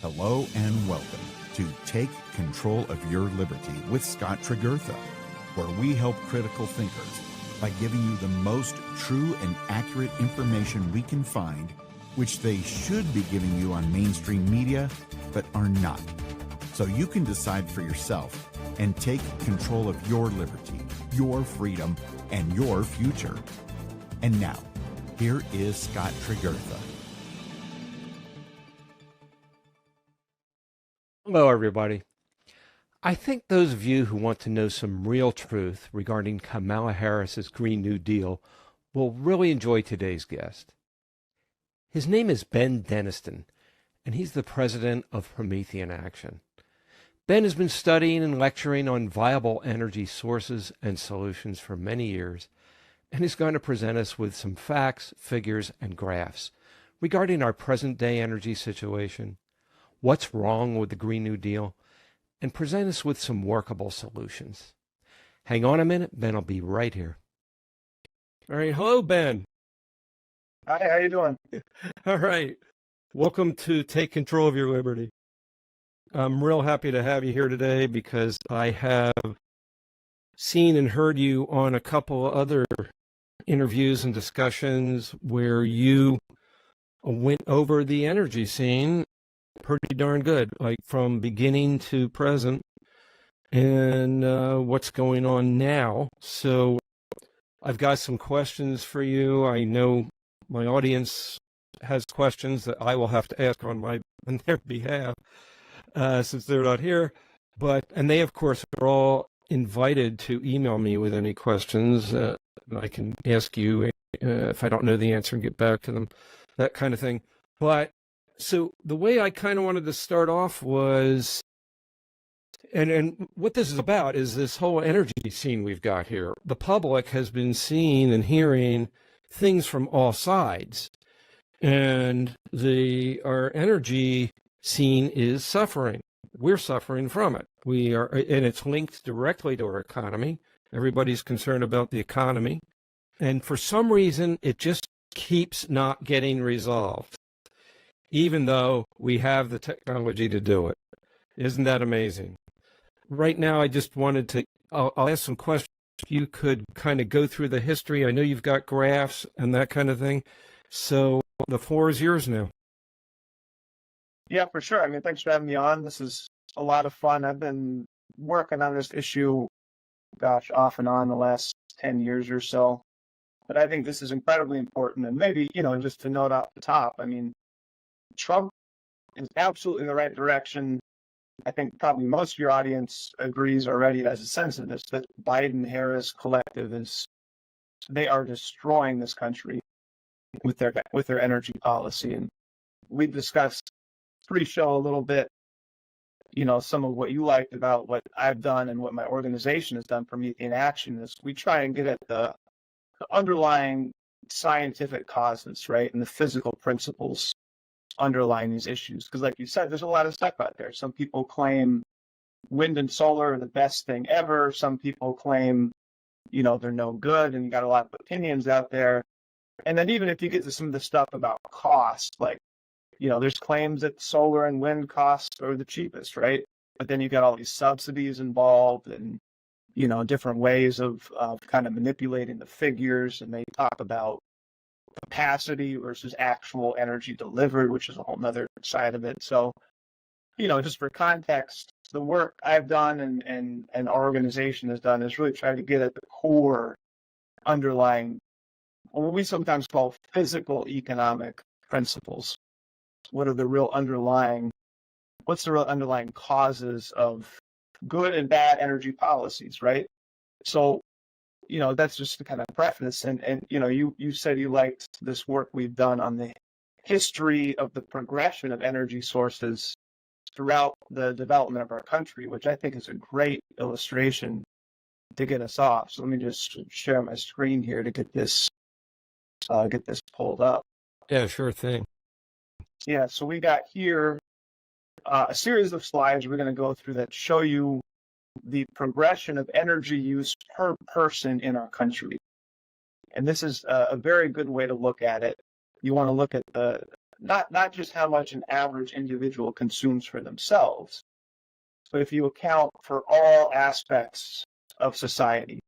Hello and welcome to Take Control of Your Liberty with Scott Tregurtha, where we help critical thinkers by giving you the most true and accurate information we can find, which they should be giving you on mainstream media, but are not. So you can decide for yourself and take control of your liberty, your freedom, and your future. And now, here is Scott Tregurtha. Hello, everybody. I think those of you who want to know some real truth regarding Kamala Harris's Green New Deal will really enjoy today's guest. His name is Ben Deniston, and he's the president of Promethean Action. Ben has been studying and lecturing on viable energy sources and solutions for many years, and he's going to present us with some facts, figures, and graphs regarding our present-day energy situation, what's wrong with the Green New Deal, and present us with some workable solutions. Hang on a minute, Ben will be right here. All right, hello, Ben. Hi, how you doing? All right, welcome to Take Control of Your Liberty. I'm real happy to have you here today because I have seen and heard you on a couple other interviews and discussions where you went over the energy scene pretty darn good, like from beginning to present, and what's going on now. So I've got some questions for you. I know my audience has questions that I will have to ask on their behalf since they're not here. And they, of course, are all invited to email me with any questions. I can ask you if I don't know the answer and get back to them, that kind of thing. So the way I kind of wanted to start off was, and what this is about is this whole energy scene we've got here. The public has been seeing and hearing things from all sides, and our energy scene is suffering. We're suffering from it. And it's linked directly to our economy. Everybody's concerned about the economy, and for some reason, it just keeps not getting resolved, even though we have the technology to do it. Isn't that amazing? Right now, I just wanted to, I'll ask some questions. If you could kind of go through the history. I know you've got graphs and that kind of thing. So the floor is yours now. Yeah, for sure. I mean, thanks for having me on. This is a lot of fun. I've been working on this issue, off and on the last 10 years or so. But I think this is incredibly important. And maybe, just to note off the top, I mean, Trump is absolutely in the right direction. I think probably most of your audience agrees already as a sense of this, that Biden-Harris collective they are destroying this country with their energy policy. And we discussed pre-show a little bit, some of what you liked about what I've done and what my organization has done for Promethean Action is we try and get at the underlying scientific causes, right, and the physical principles underlying these issues. Because like you said, there's a lot of stuff out there. Some people claim wind and solar are the best thing ever. Some people claim, they're no good, and you got a lot of opinions out there. And then even if you get to some of the stuff about cost, like, there's claims that solar and wind costs are the cheapest, right? But then you got all these subsidies involved and, different ways of kind of manipulating the figures. And they talk about capacity versus actual energy delivered, which is a whole nother side of it. So, just for context, the work I've done and our organization has done is really try to get at the core underlying what we sometimes call physical economic principles. What's the real underlying causes of good and bad energy policies, right? So, that's just to kind of preface. And you said you liked this work we've done on the history of the progression of energy sources throughout the development of our country, which I think is a great illustration to get us off. So let me just share my screen here to get this pulled up. Yeah, sure thing. Yeah, so we got here a series of slides we're going to go through that show you the progression of energy use per person in our country. And this is a very good way to look at it. You want to look at the not just how much an average individual consumes for themselves, but if you account for all aspects of society,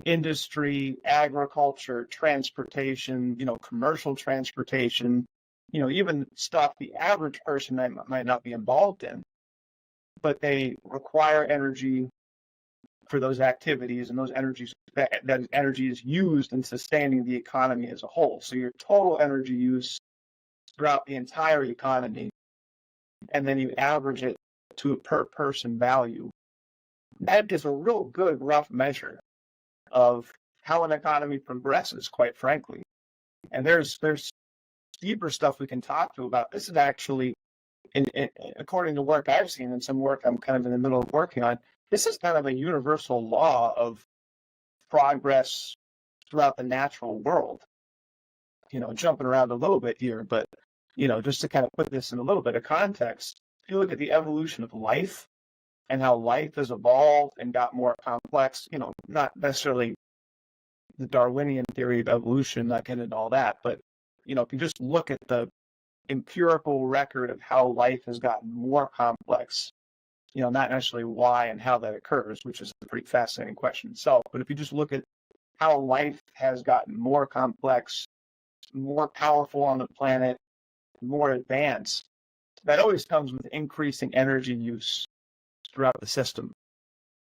industry, agriculture, transportation, commercial transportation, even stuff the average person might not be involved in, but they require energy for those activities, and those energies that energy is used in sustaining the economy as a whole. So your total energy use throughout the entire economy, and then you average it to a per person value. That is a real good rough measure of how an economy progresses, quite frankly. And there's deeper stuff we can talk to about. This is actually, according to work I've seen and some work I'm kind of in the middle of working on, this is kind of a universal law of progress throughout the natural world. Jumping around a little bit here, but, just to kind of put this in a little bit of context, if you look at the evolution of life and how life has evolved and got more complex, not necessarily the Darwinian theory of evolution, not getting into all that, but, if you just look at the empirical record of how life has gotten more complex, not necessarily why and how that occurs, which is a pretty fascinating question itself. But if you just look at how life has gotten more complex, more powerful on the planet, more advanced, that always comes with increasing energy use throughout the system,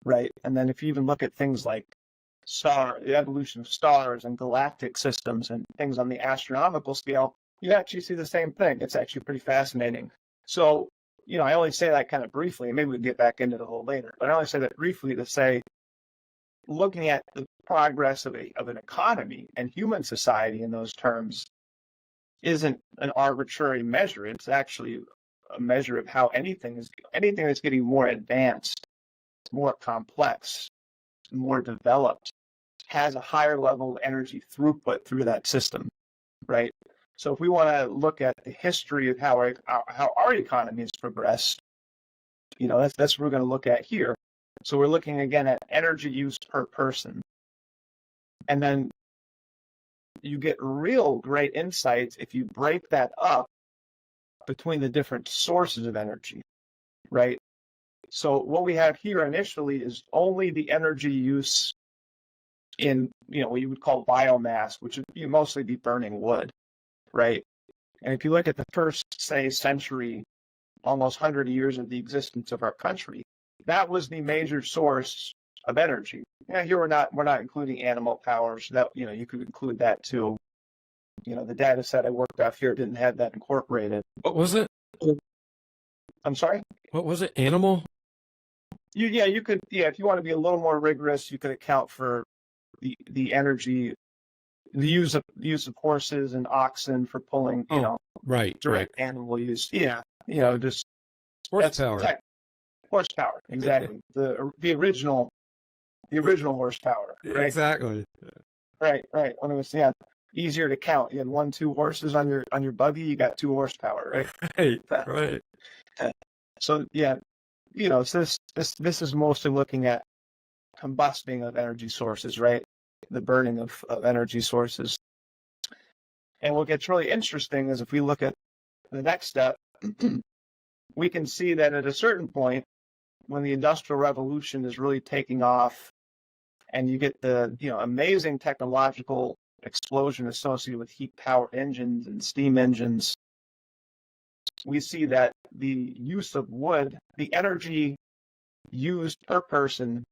right? And then if you even look at things like the evolution of stars and galactic systems and things on the astronomical scale, you actually see the same thing. It's actually pretty fascinating. So, I only say that kind of briefly, and maybe we'll get back into it a little later, but I only say that briefly to say, looking at the progress of an economy and human society in those terms isn't an arbitrary measure. It's actually a measure of how anything that's getting more advanced, more complex, more developed, has a higher level of energy throughput through that system, right? So if we want to look at the history of how our economy has progressed, that's what we're going to look at here. So we're looking again at energy use per person. And then you get real great insights if you break that up between the different sources of energy, right? So what we have here initially is only the energy use in, what you would call biomass, which would mostly be burning wood, right? And if you look at the first, say, century, almost 100 years of the existence of our country, that was the major source of energy. Yeah, here we're not including animal powers. That you could include that too. The data set I worked off here didn't have that incorporated. What was it? I'm sorry? What was it? Animal? You could, if you want to be a little more rigorous, you could account for the energy, the use of horses and oxen for pulling, right, direct animal use. Yeah, just horsepower. Horsepower, exactly. the original horsepower. Right? Exactly. Right. When it was easier to count. You had 1-2 horses on your buggy. You got 2 horsepower. Right. Right. So so this is mostly looking at combusting of energy sources, right? The burning of energy sources. And what gets really interesting is if we look at the next step, we can see that at a certain point, when the Industrial Revolution is really taking off, and you get the amazing technological explosion associated with heat-powered engines and steam engines, we see that the use of wood, the energy used per person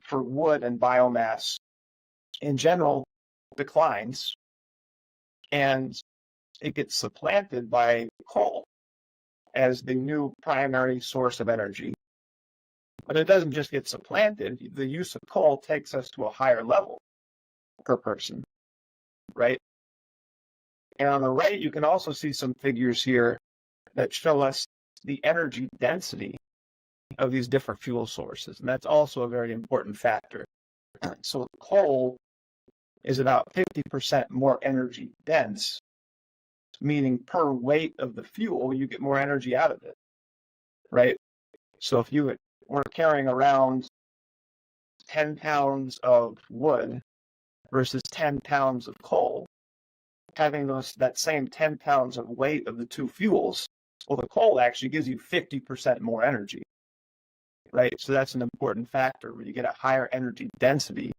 for wood and biomass in general declines, and it gets supplanted by coal as the new primary source of energy. But it doesn't just get supplanted. The use of coal takes us to a higher level per person, right? And on the right, you can also see some figures here that show us the energy density of these different fuel sources. And that's also a very important factor. So coal is about 50% more energy dense, meaning per weight of the fuel, you get more energy out of it, right? So if you were carrying around 10 pounds of wood versus 10 pounds of coal, having that same 10 pounds of weight of the two fuels, well, the coal actually gives you 50% more energy, right? So that's an important factor where you get a higher energy density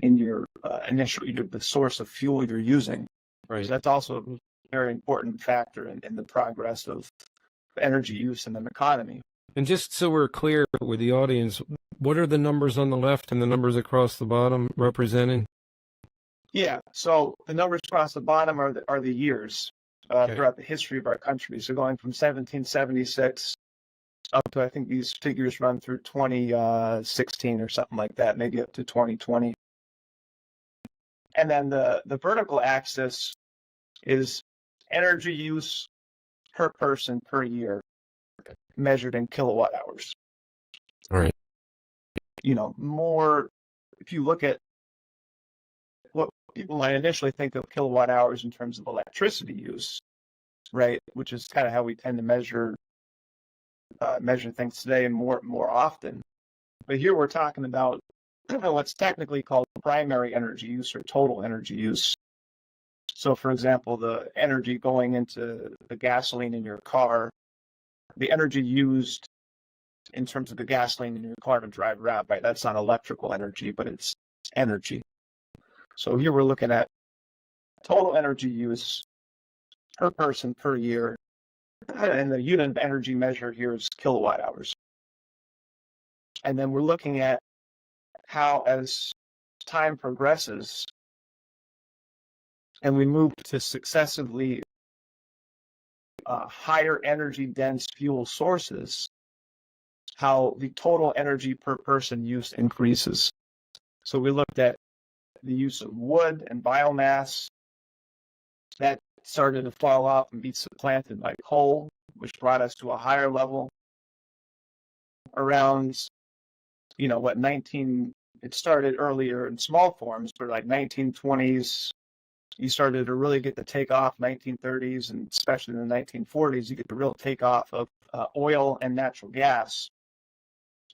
in your the source of fuel you're using. Right. So that's also a very important factor in the progress of energy use in an economy. And just so we're clear with the audience, what are the numbers on the left and the numbers across the bottom representing? Yeah, so the numbers across the bottom are the years throughout the history of our country. So going from 1776 up to, I think these figures run through 2016 or something like that, maybe up to 2020. And then the vertical axis is energy use per person per year, measured in kilowatt hours. All right. More, if you look at what people might initially think of kilowatt hours in terms of electricity use, right, which is kind of how we tend to measure things today and more often. But here we're talking about what's technically called primary energy use or total energy use. So, for example, the energy going into the gasoline in your car, the energy used in terms of the gasoline in your car to drive around, right? That's not electrical energy, but it's energy. So here we're looking at total energy use per person per year, and the unit of energy measured here is kilowatt hours. And then we're looking at how, as time progresses and we move to successively higher energy dense fuel sources, how the total energy per person use increases. So we looked at the use of wood and biomass. That started to fall off and be supplanted by coal, which brought us to a higher level. Around, it started earlier in small forms, but like 1920s, you started to really get the takeoff, 1930s, and especially in the 1940s, you get the real takeoff of oil and natural gas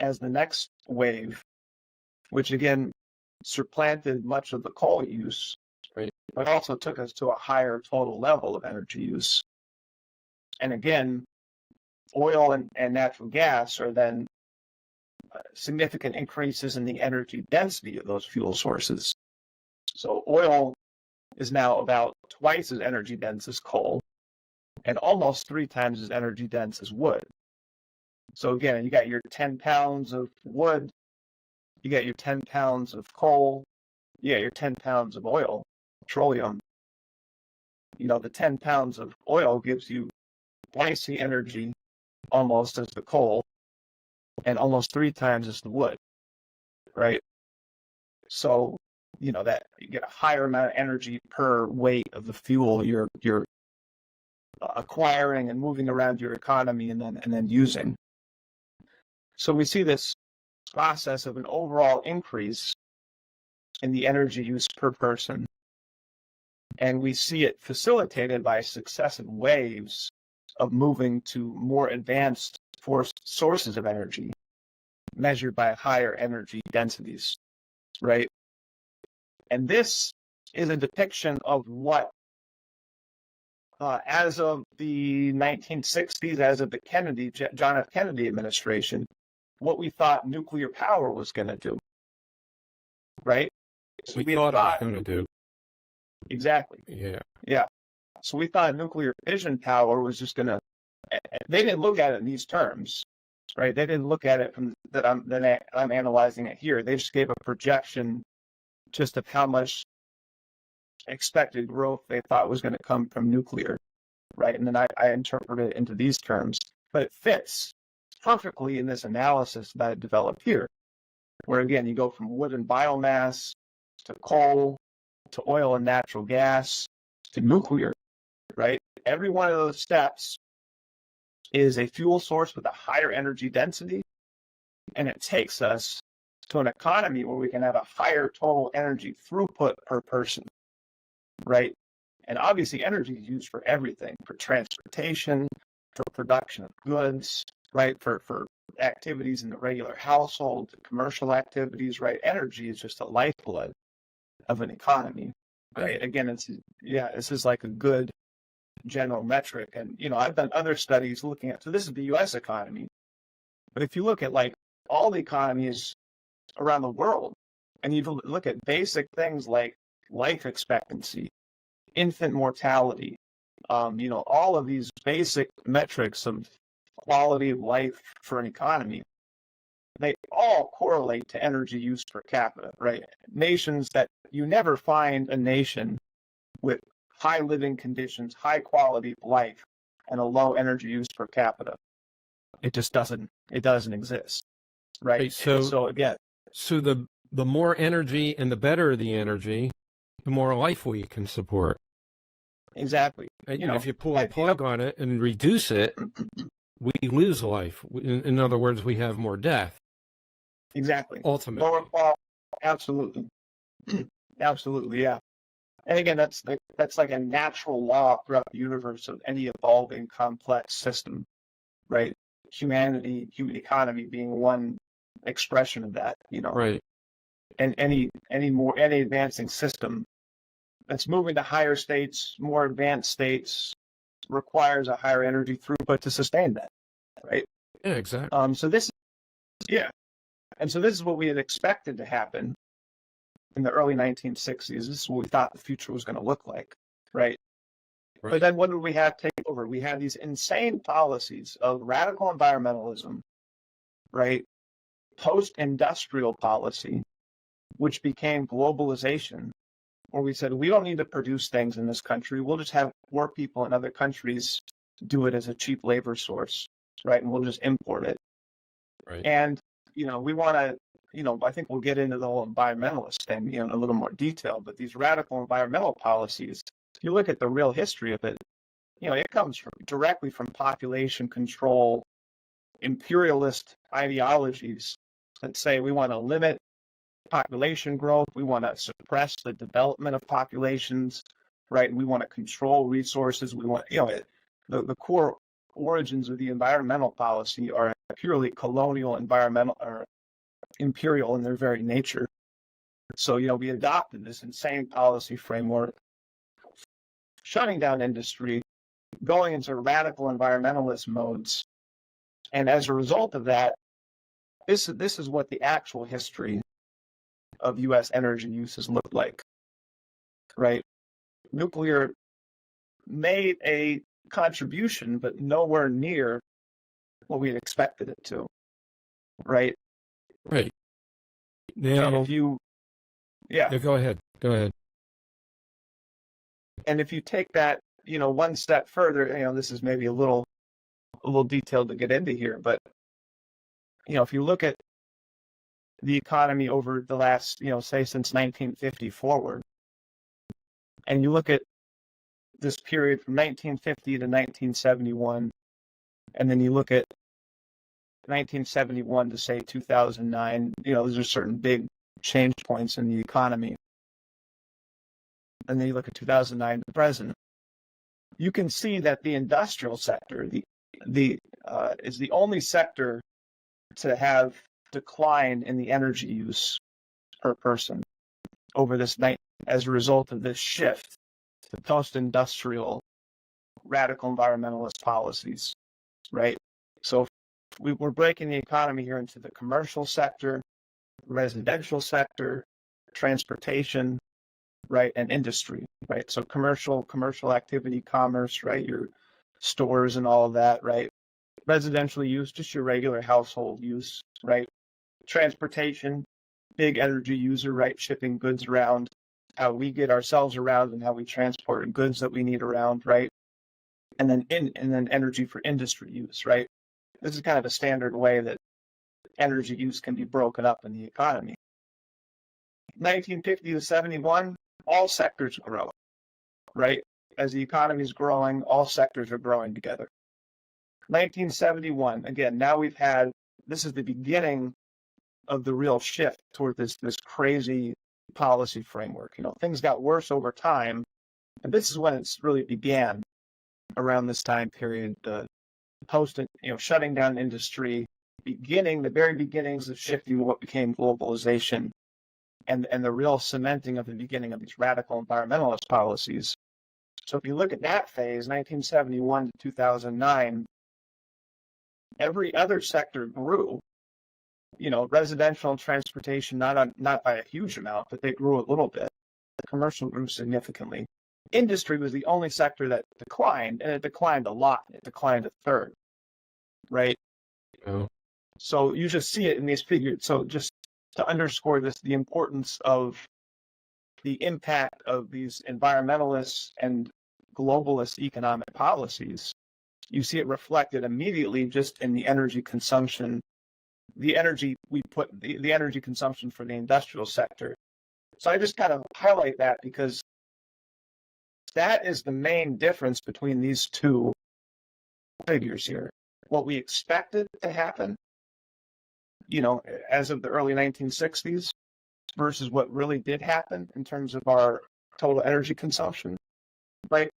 as the next wave, which again supplanted much of the coal use, right, but also took us to a higher total level of energy use. And again, oil and natural gas are then significant increases in the energy density of those fuel sources. So oil is now about twice as energy dense as coal and almost 3 times as energy dense as wood. So again, you got your 10 pounds of wood, you got your 10 pounds of coal, you got your 10 pounds of oil, petroleum. The 10 pounds of oil gives you twice the energy almost as the coal and almost 3 times as the wood, right? So, that you get a higher amount of energy per weight of the fuel you're acquiring and moving around your economy and then using. So we see this process of an overall increase in the energy use per person, and we see it facilitated by successive waves of moving to more advanced sources of energy measured by higher energy densities, right? And this is a depiction of what, as of the 1960s, as of the John F. Kennedy administration, what we thought nuclear power was going to do, right? So we thought it was going to do. Exactly. Yeah. So we thought nuclear fission power was just going to. They didn't look at it in these terms, right? They didn't look at it from that I'm analyzing it here. They just gave a projection just of how much expected growth they thought was going to come from nuclear, right? And then I interpret it into these terms, but it fits perfectly in this analysis that I developed here, where again, you go from wood and biomass to coal to oil and natural gas to nuclear, right? Every one of those steps is a fuel source with a higher energy density, and it takes us to an economy where we can have a higher total energy throughput per person, right? And obviously energy is used for everything, for transportation, for production of goods, right? For activities in the regular household, commercial activities, right? Energy is just a lifeblood of an economy. right? Again, this is like a good general metric. And, I've done other studies looking at, so this is the US economy. But if you look at like all the economies around the world, and you look at basic things like life expectancy, infant mortality, all of these basic metrics of quality of life for an economy, they all correlate to energy use per capita, right? Nations that you never find a nation with high living conditions, high quality of life, and a low energy use per capita. It just doesn't exist, right? So again, so the more energy and the better the energy, the more life we can support. Exactly. And, if you pull a plug on it and reduce it, we lose life. In other words, we have more death. Exactly. Ultimately. Lower quality. Absolutely. Absolutely, yeah. And again, that's like a natural law throughout the universe of any evolving complex system, right? Human economy being one expression of that, Right. And any advancing system that's moving to higher states, more advanced states, requires a higher energy throughput to sustain that, right? Yeah, exactly. So this is what we had expected to happen in the early 1960s. This is what we thought the future was going to look like, right? But then what did we have take over? We had these insane policies of radical environmentalism, right? Post-industrial policy, which became globalization, where we said, we don't need to produce things in this country. We'll just have poor people in other countries do it as a cheap labor source, right? And we'll just import it. Right. And, we want to, I think we'll get into the whole environmentalist thing, in a little more detail, but these radical environmental policies, if you look at the real history of it, it comes directly from population control, imperialist ideologies that say we want to limit population growth, we want to suppress the development of populations, right? We want to control resources. We want, the core origins of the environmental policy are purely colonial, environmental, or imperial in their very nature. So, we adopted this insane policy framework, shutting down industry, going into radical environmentalist modes. And as a result of that, this is what the actual history of U.S. energy use has looked like, right? Nuclear made a contribution, but nowhere near what we had expected it to, right? Right. Now, and if you, go ahead. And if you take that, one step further, this is maybe a little detailed to get into here, but if you look at the economy over the last, say since 1950 forward, and you look at this period from 1950 to 1971, and then you look at 1971 to say 2009, those are certain big change points in the economy. And then you look at 2009 to present, you can see that the industrial sector, is the only sector to have decline in the energy use per person over this night as a result of this shift to post-industrial radical environmentalist policies, right? So we're breaking the economy here into the commercial sector, residential sector, transportation, right, and industry, right? So commercial activity, commerce, right, your stores and all of that, right? Residential use, just your regular household use, right? Transportation, big energy user, right? Shipping goods around, how we get ourselves around and how we transport goods that we need around, right? And then energy for industry use, right? This is kind of a standard way that energy use can be broken up in the economy. 1950 to 71, all sectors grow, right? As the economy is growing, all sectors are growing together. 1971, again, now this is the beginning of the real shift toward this crazy policy framework. Things got worse over time, and this is when it really began around this time period, shutting down industry, the very beginnings of shifting to what became globalization. and the real cementing of the beginning of these radical environmentalist policies. So if you look at that phase, 1971 to 2009, every other sector grew. Residential and transportation, not by a huge amount, but they grew a little bit. The commercial grew significantly. Industry was the only sector that declined, and it declined a lot. It declined a third, right? Oh. So you just see it in these figures. So just to underscore this, the importance of the impact of these environmentalist and globalist economic policies, you see it reflected immediately just in the energy consumption, the energy consumption for the industrial sector. So I just kind of highlight that because that is the main difference between these two figures here. What we expected to happen, as of the early 1960s versus what really did happen in terms of our total energy consumption, right?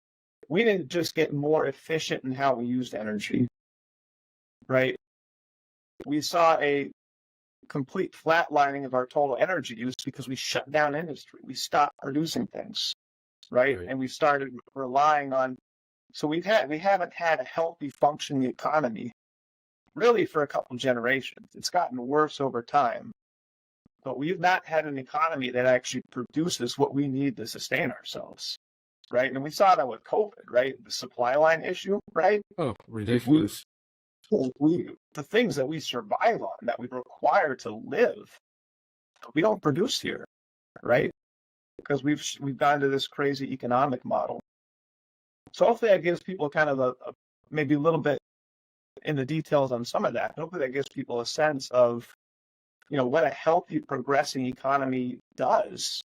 We didn't just get more efficient in how we used energy, right? We saw a complete flatlining of our total energy use because we shut down industry. We stopped producing things, right? And we started relying on, so we haven't had a healthy functioning economy really for a couple generations. It's gotten worse over time, but we've not had an economy that actually produces what we need to sustain ourselves, right? And we saw that with COVID, right? The supply line issue, right? Oh, ridiculous. The things that we survive on, that we require to live, we don't produce here, right? Because we've gone to this crazy economic model. So hopefully that gives people kind of a maybe a little bit in the details on some of that. Hopefully that gives people a sense of, what a healthy, progressing economy does,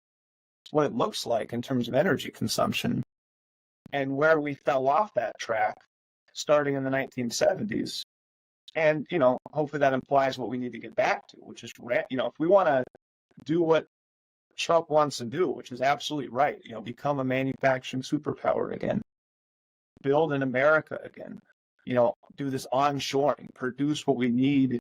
what it looks like in terms of energy consumption, and where we fell off that track starting in the 1970s. And, hopefully that implies what we need to get back to, which is, if we want to do what Trump wants to do, which is absolutely right, become a manufacturing superpower again, build in America again, do this onshoring, produce what we need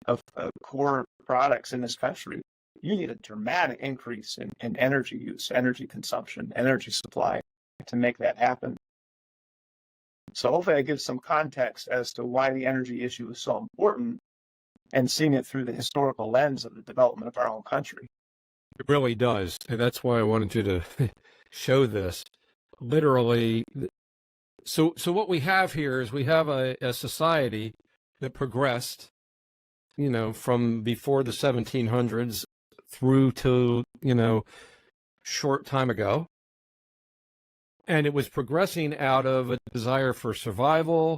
of core products in this country. You need a dramatic increase in energy use, energy consumption, energy supply to make that happen. So hopefully that gives some context as to why the energy issue is so important and seeing it through the historical lens of the development of our own country. It really does. And that's why I wanted you to show this. Literally, so what we have here is we have a society that progressed, from before the 1700s through to, short time ago. And it was progressing out of a desire for survival,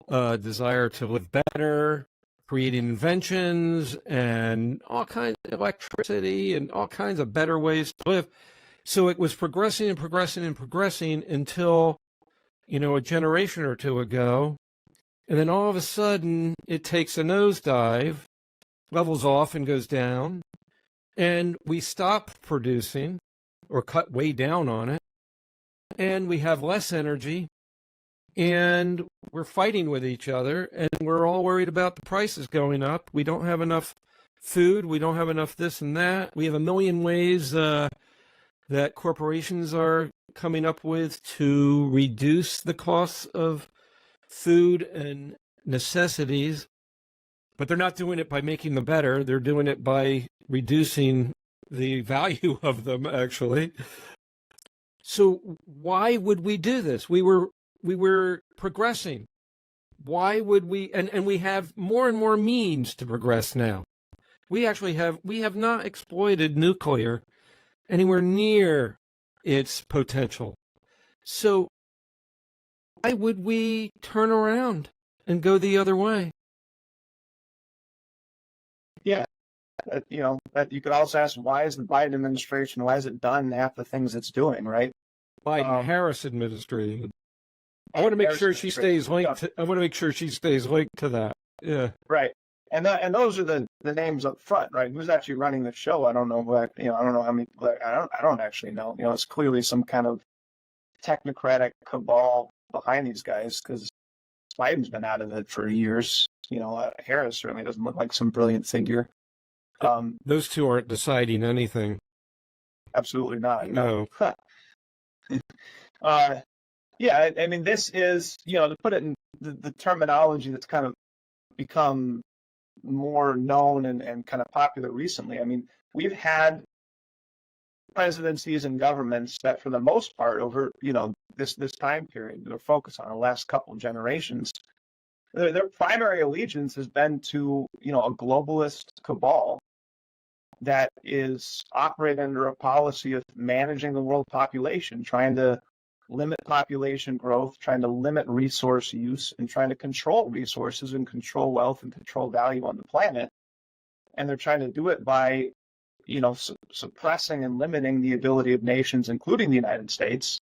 a desire to live better, creating inventions and all kinds of electricity and all kinds of better ways to live. So it was progressing and progressing and progressing until, a generation or two ago. And then all of a sudden it takes a nosedive, levels off and goes down. And we stop producing or cut way down on it. And we have less energy, and we're fighting with each other, and we're all worried about the prices going up. We don't have enough food. We don't have enough this and that. We have a million ways that corporations are coming up with to reduce the costs of food and necessities, but they're not doing it by making them better. They're doing it by reducing the value of them, actually. So why would we do this? We were progressing. Why would we? And we have more and more means to progress now. We have not exploited nuclear anywhere near its potential. So why would we turn around and go the other way? Yeah. That you could also ask, why is the Biden administration, why has it done half the things it's doing, right? Biden-Harris administration. I want to make sure she stays linked to that. Yeah. Right. And those are the names up front, right? Who's actually running the show? I don't know. I don't know how many. I don't actually know. It's clearly some kind of technocratic cabal behind these guys because Biden's been out of it for years. Harris certainly doesn't look like some brilliant figure. Those two aren't deciding anything. Absolutely not. No. Yeah, I mean, this is, to put it in the terminology that's kind of become more known and kind of popular recently. I mean, we've had presidencies and governments that, for the most part, over this time period, they're focused on the last couple of generations. Their primary allegiance has been to a globalist cabal that is operating under a policy of managing the world population, trying to limit population growth, trying to limit resource use, and trying to control resources and control wealth and control value on the planet. And they're trying to do it by suppressing and limiting the ability of nations, including the United States,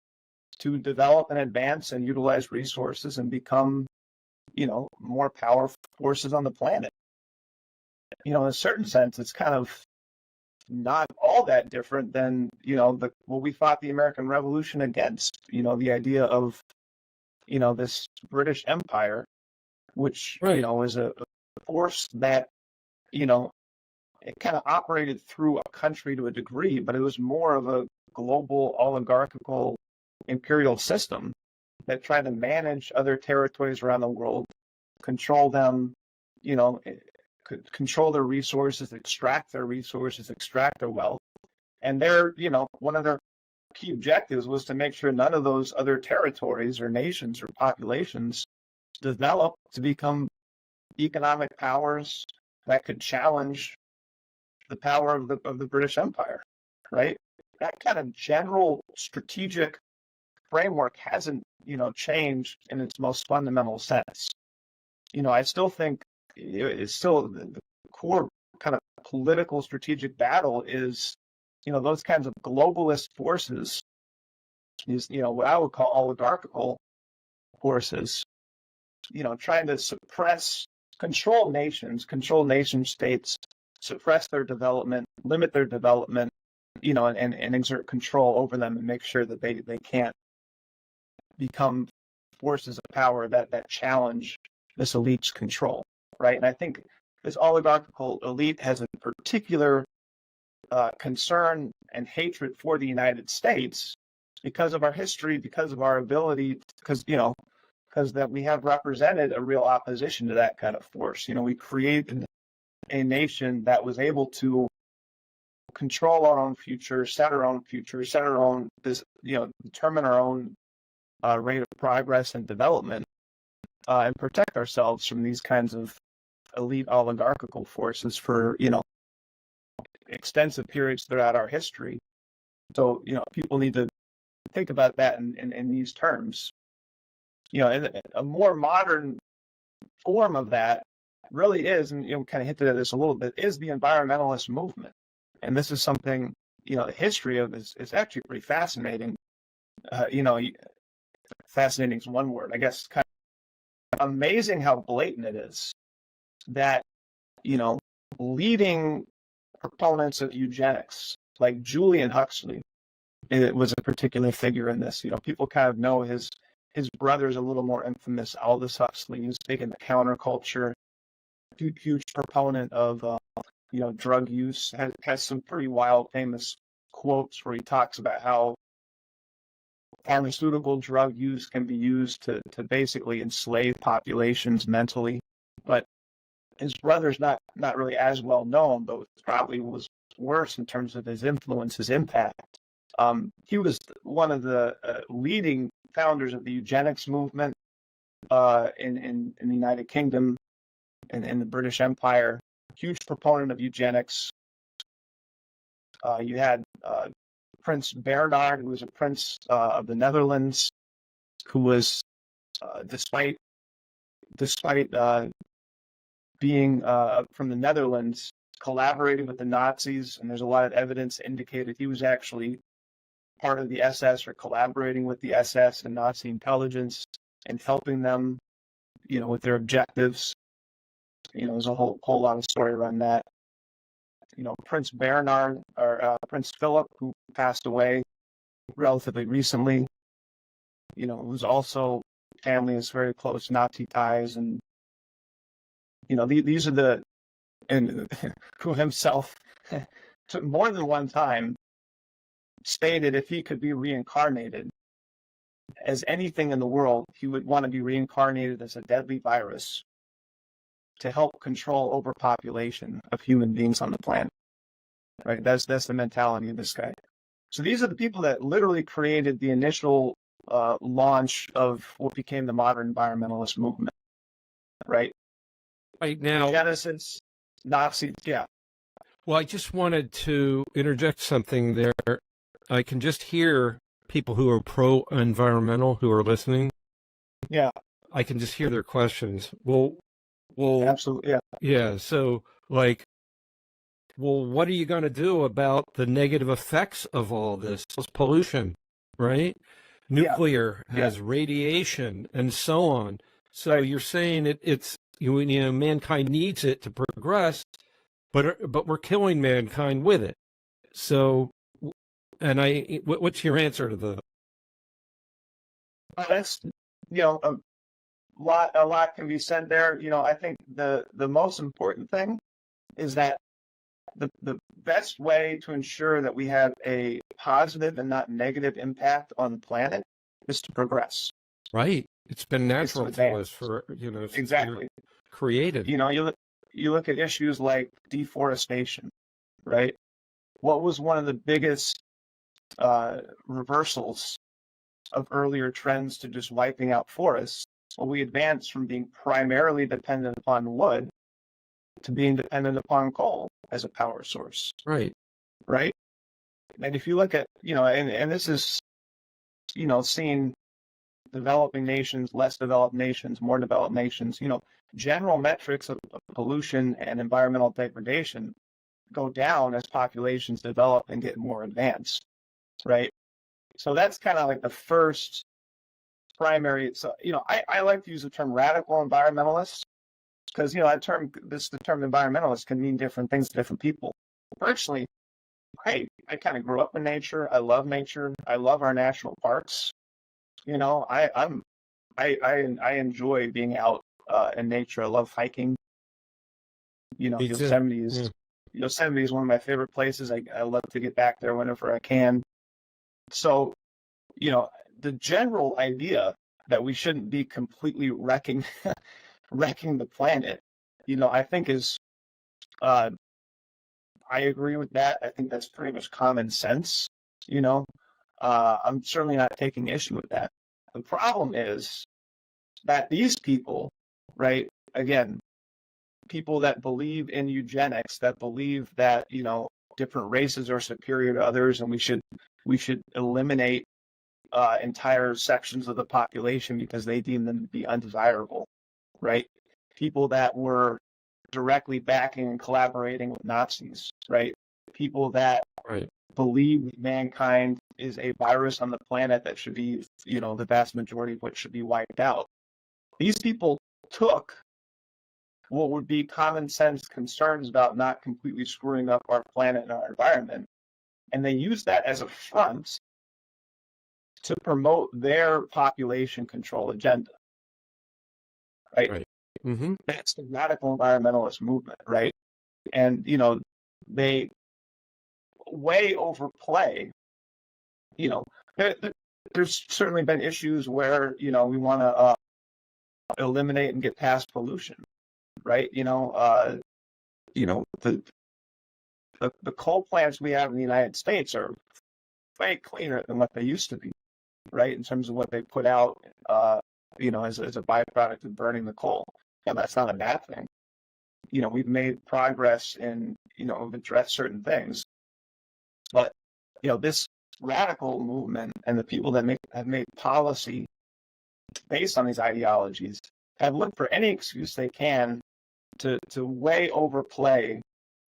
to develop and advance and utilize resources and become, more powerful forces on the planet. In a certain sense, it's kind of not all that different than, what we fought the American Revolution against, the idea of, this British Empire, which, Right. is a force that, it kind of operated through a country to a degree, but it was more of a global oligarchical imperial system that tried to manage other territories around the world, control them, control their resources, extract their wealth. And one of their key objectives was to make sure none of those other territories or nations or populations develop to become economic powers that could challenge the power of the British Empire, right? That kind of general strategic framework hasn't, changed in its most fundamental sense. I still think it's still the core kind of political strategic battle is, those kinds of globalist forces, is, what I would call oligarchical forces, trying to control nation states, suppress their development, limit their development, and exert control over them and make sure that they can't become forces of power that challenge this elite's control, right? And I think this oligarchical elite has a particular concern and hatred for the United States because of our history, because of our ability, because that we have represented a real opposition to that kind of force. We created a nation that was able to control our own future, determine our own rate of progress and development, and protect ourselves from these kinds of elite oligarchical forces for, extensive periods throughout our history. So, people need to think about that in these terms. And a more modern form of that really is, and kind of hinted at this a little bit, is the environmentalist movement. And this is something, the history of is actually pretty fascinating. Fascinating is one word, I guess. Kind of amazing how blatant it is that, leading proponents of eugenics, like Julian Huxley, it was a particular figure in this. People kind of know his brother is a little more infamous, Aldous Huxley. He was big in the counterculture, huge proponent of drug use. Has some pretty wild, famous quotes where he talks about how pharmaceutical drug use can be used to basically enslave populations mentally. But his brother's not really as well known, but probably was worse in terms of his influence, his impact. He was one of the leading founders of the eugenics movement in the United Kingdom and in the British Empire. Huge proponent of eugenics. You had Prince Bernhard, who was a prince of the Netherlands, who was, despite being from the Netherlands, collaborating with the Nazis, and there's a lot of evidence indicated he was actually part of the SS or collaborating with the SS and Nazi intelligence and helping them, with their objectives. There's a whole lot of story around that. Prince Bernhard or Prince Philip, who passed away relatively recently, who's also family has very close Nazi ties, and these are the and who himself more than one time stated if he could be reincarnated as anything in the world, he would want to be reincarnated as a deadly virus to help control overpopulation of human beings on the planet. Right? That's the mentality of this guy. So these are the people that literally created the initial launch of what became the modern environmentalist movement. Right? Right now, Genesis, Nazis, yeah. well, I just wanted to interject something there. I can just hear people who are pro-environmental who are listening. Yeah. I can just hear their questions. Well, Absolutely, yeah. yeah. So, like, well, what are you going to do about the negative effects of all this? Pollution, right? Nuclear has radiation and so on. So you're saying it's mankind needs it to progress, but we're killing mankind with it. So, and what's your answer to the? That's a lot can be said there. I think the most important thing is that the best way to ensure that we have a positive and not negative impact on the planet is to progress. Right. It's been natural to us for exactly created. You look at issues like deforestation, right? What was one of the biggest reversals of earlier trends to just wiping out forests? Well, we advanced from being primarily dependent upon wood to being dependent upon coal as a power source. Right. Right. And if you look at, and this is, seeing developing nations, less developed nations, more developed nations, general metrics of pollution and environmental degradation go down as populations develop and get more advanced. Right. So that's kind of like the first primary. So, I like to use the term radical environmentalist because, the term environmentalist can mean different things to different people. Personally, I kind of grew up in nature. I love nature. I love our national parks. I enjoy being out in nature. I love hiking. Yosemite is one of my favorite places. I love to get back there whenever I can. So, the general idea that we shouldn't be completely wrecking the planet, I think is, I agree with that. I think that's pretty much common sense. I'm certainly not taking issue with that. The problem is that these people, right, again, people that believe in eugenics, that believe that, different races are superior to others and we should eliminate entire sections of the population because they deem them to be undesirable, right? People that were directly backing and collaborating with Nazis, right? People that believe mankind is a virus on the planet that should be, the vast majority of which should be wiped out. These people took what would be common sense concerns about not completely screwing up our planet and our environment, and they used that as a front to promote their population control agenda. Right. Mm-hmm. That's the radical environmentalist movement, right? And, they way overplay, there's certainly been issues where, we want to eliminate and get past pollution, right? The coal plants we have in the United States are way cleaner than what they used to be, right? In terms of what they put out, as a byproduct of burning the coal. And that's not a bad thing. We've made progress in, we've addressed certain things. But, this radical movement and the people that have made policy based on these ideologies have looked for any excuse they can to way overplay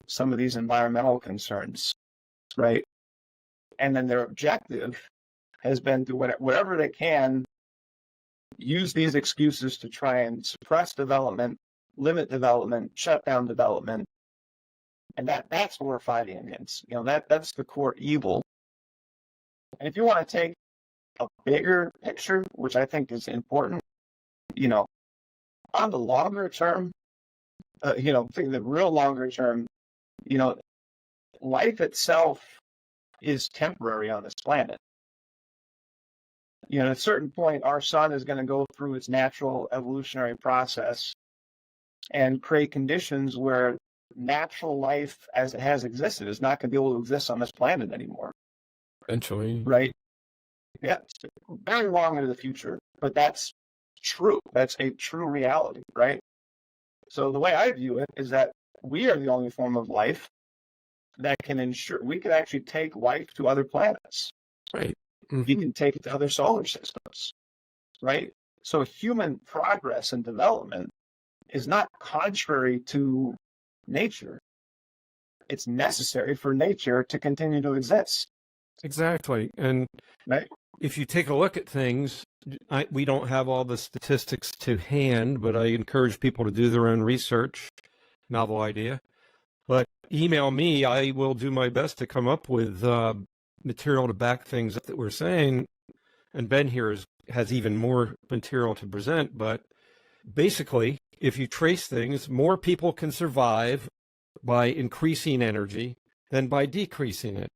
some of these environmental concerns, right? And then their objective has been to whatever they can use these excuses to try and suppress development, limit development, shut down development. And that's what we're fighting against. That's the core evil. And if you want to take a bigger picture, which I think is important, on the longer term, thinking the real longer term, you know, life itself is temporary on this planet. At a certain point, our sun is going to go through its natural evolutionary process and create conditions where natural life as it has existed is not going to be able to exist on this planet anymore. Eventually. Right? Yeah, it's very long into the future, but that's true. That's a true reality, right? So the way I view it is that we are the only form of life that can ensure we can actually take life to other planets. Right. You can take it to other solar systems, right? So human progress and development is not contrary to nature. It's necessary for nature to continue to exist. Exactly. And right? If you take a look at things, we don't have all the statistics to hand, but I encourage people to do their own research. Novel idea. But email me. I will do my best to come up with material to back things up that we're saying. And Ben here has even more material to present. But basically, if you trace things, more people can survive by increasing energy than by decreasing it.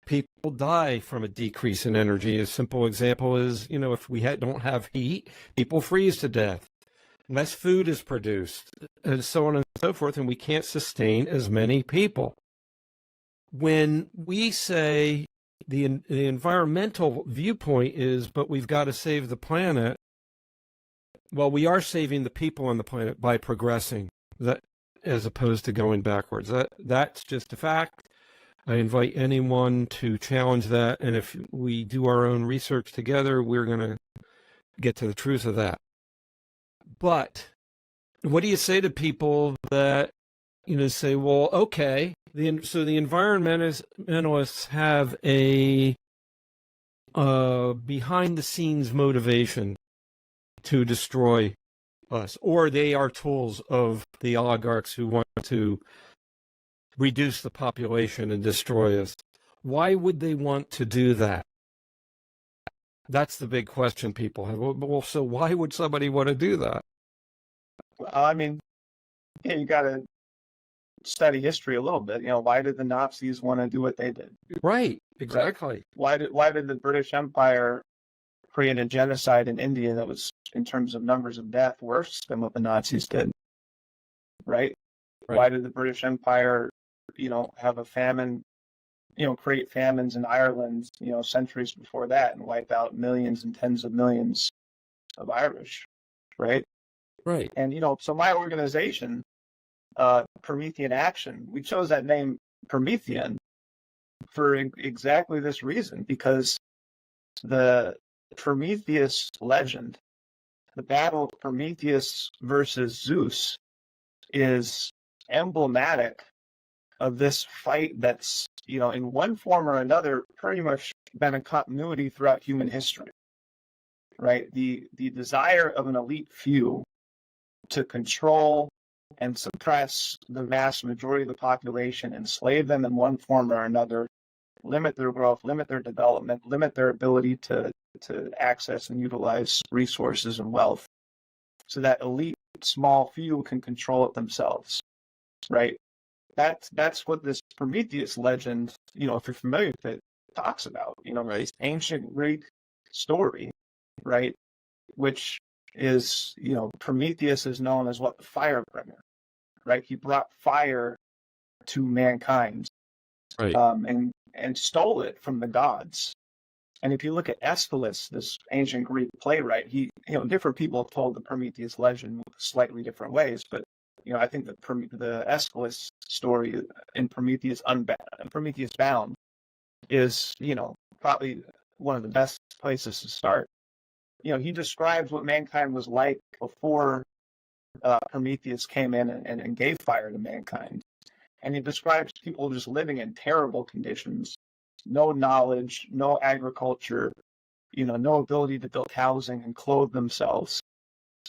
People die from a decrease in energy. A simple example is, if we don't have heat, people freeze to death. Less food is produced, and so on and so forth, and we can't sustain as many people. When we say the environmental viewpoint is, but we've got to save the planet, well, we are saving the people on the planet by progressing, that as opposed to going backwards. That's just a fact. I invite anyone to challenge that, and if we do our own research together, we're going to get to the truth of that. But what do you say to people that, say, well, okay, so the environmentalists have a behind-the-scenes motivation to destroy us, or they are tools of the oligarchs who want to reduce the population and destroy us. Why would they want to do that? That's the big question people have. Well, so why would somebody want to do that? Well, you got to study history a little bit. Why did the Nazis want to do what they did? Right, exactly. Why did the British Empire create a genocide in India that was, in terms of numbers of death, worse than what the Nazis did? Right? Why did the British Empire have a famine, create famines in Ireland, centuries before that and wipe out millions and tens of millions of Irish, right? Right. And, so my organization, Promethean Action, we chose that name Promethean for exactly this reason, because the Prometheus legend, the battle of Prometheus versus Zeus, is emblematic of this fight that's, in one form or another, pretty much been a continuity throughout human history, right? The desire of an elite few to control and suppress the vast majority of the population, enslave them in one form or another, limit their growth, limit their development, limit their ability to access and utilize resources and wealth, so that elite small few can control it themselves, right? That's what this Prometheus legend, if you're familiar with it, talks about, right? Ancient Greek story, right? Which is, Prometheus is known as the firebringer, right? He brought fire to mankind, right? And stole it from the gods. And if you look at Aeschylus, this ancient Greek playwright, different people have told the Prometheus legend slightly different ways, but I think the Aeschylus story in Prometheus Bound is, probably one of the best places to start. He describes what mankind was like before Prometheus came in and gave fire to mankind. And he describes people just living in terrible conditions, no knowledge, no agriculture, no ability to build housing and clothe themselves.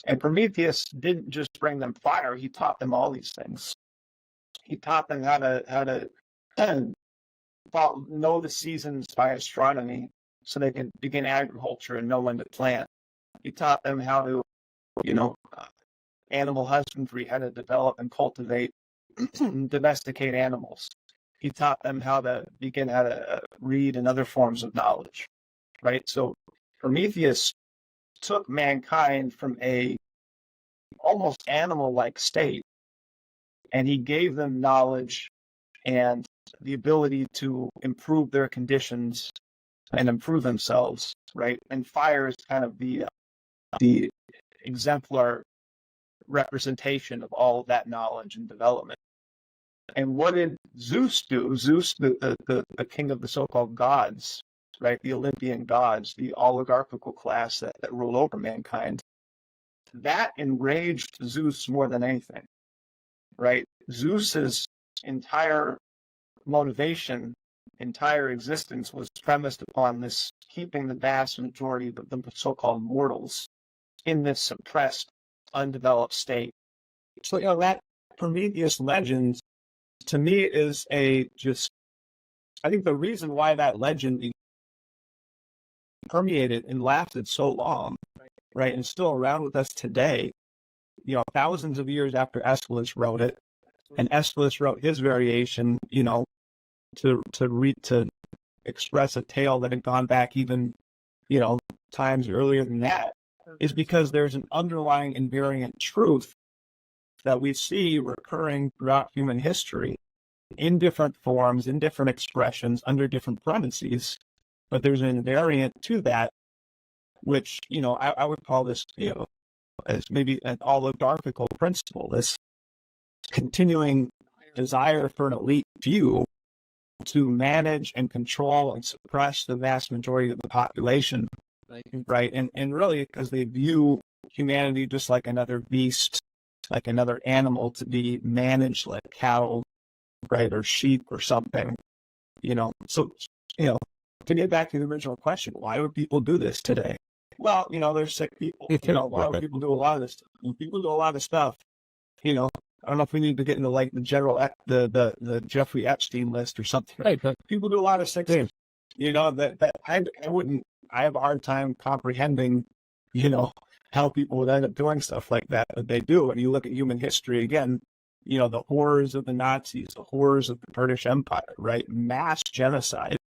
And Prometheus didn't just bring them fire; he taught them all these things. He taught them how to know the seasons by astronomy, so they can begin agriculture and know when to plant. He taught them how to, animal husbandry, how to develop and cultivate domesticate animals. He taught them how to read and other forms of knowledge, right? So Prometheus took mankind from a almost animal-like state, and he gave them knowledge and the ability to improve their conditions and improve themselves, right? And fire is kind of the exemplar representation of all of that knowledge and development. And what did Zeus do? Zeus, the king of the so-called gods, right? The Olympian gods, the oligarchical class that ruled over mankind. That enraged Zeus more than anything, right? Zeus's entire motivation, entire existence was premised upon this keeping the vast majority of the so-called mortals in this suppressed, undeveloped state. So, that Prometheus legend, to me, is I think the reason why that legend permeated and lasted so long, right, and still around with us today, thousands of years after Aeschylus wrote it, and Aeschylus wrote his variation, to express a tale that had gone back even, times earlier than that, is because there's an underlying invariant truth that we see recurring throughout human history in different forms, in different expressions, under different premises. But there's an invariant to that, which, I would call this, as maybe an oligarchical principle, this continuing desire for an elite few to manage and control and suppress the vast majority of the population, right? And really, because they view humanity just like another beast, like another animal to be managed like cattle, right, or sheep or something, So, to get back to the original question, why would people do this today? Well, they're sick people. Why would people do a lot of this stuff? When people do a lot of stuff, I don't know if we need to get into like the general, the Jeffrey Epstein list or something. Right. But people do a lot of sick things. That I have a hard time comprehending, how people would end up doing stuff like that, but they do. And you look at human history again, the horrors of the Nazis, the horrors of the British Empire, right? Mass genocide,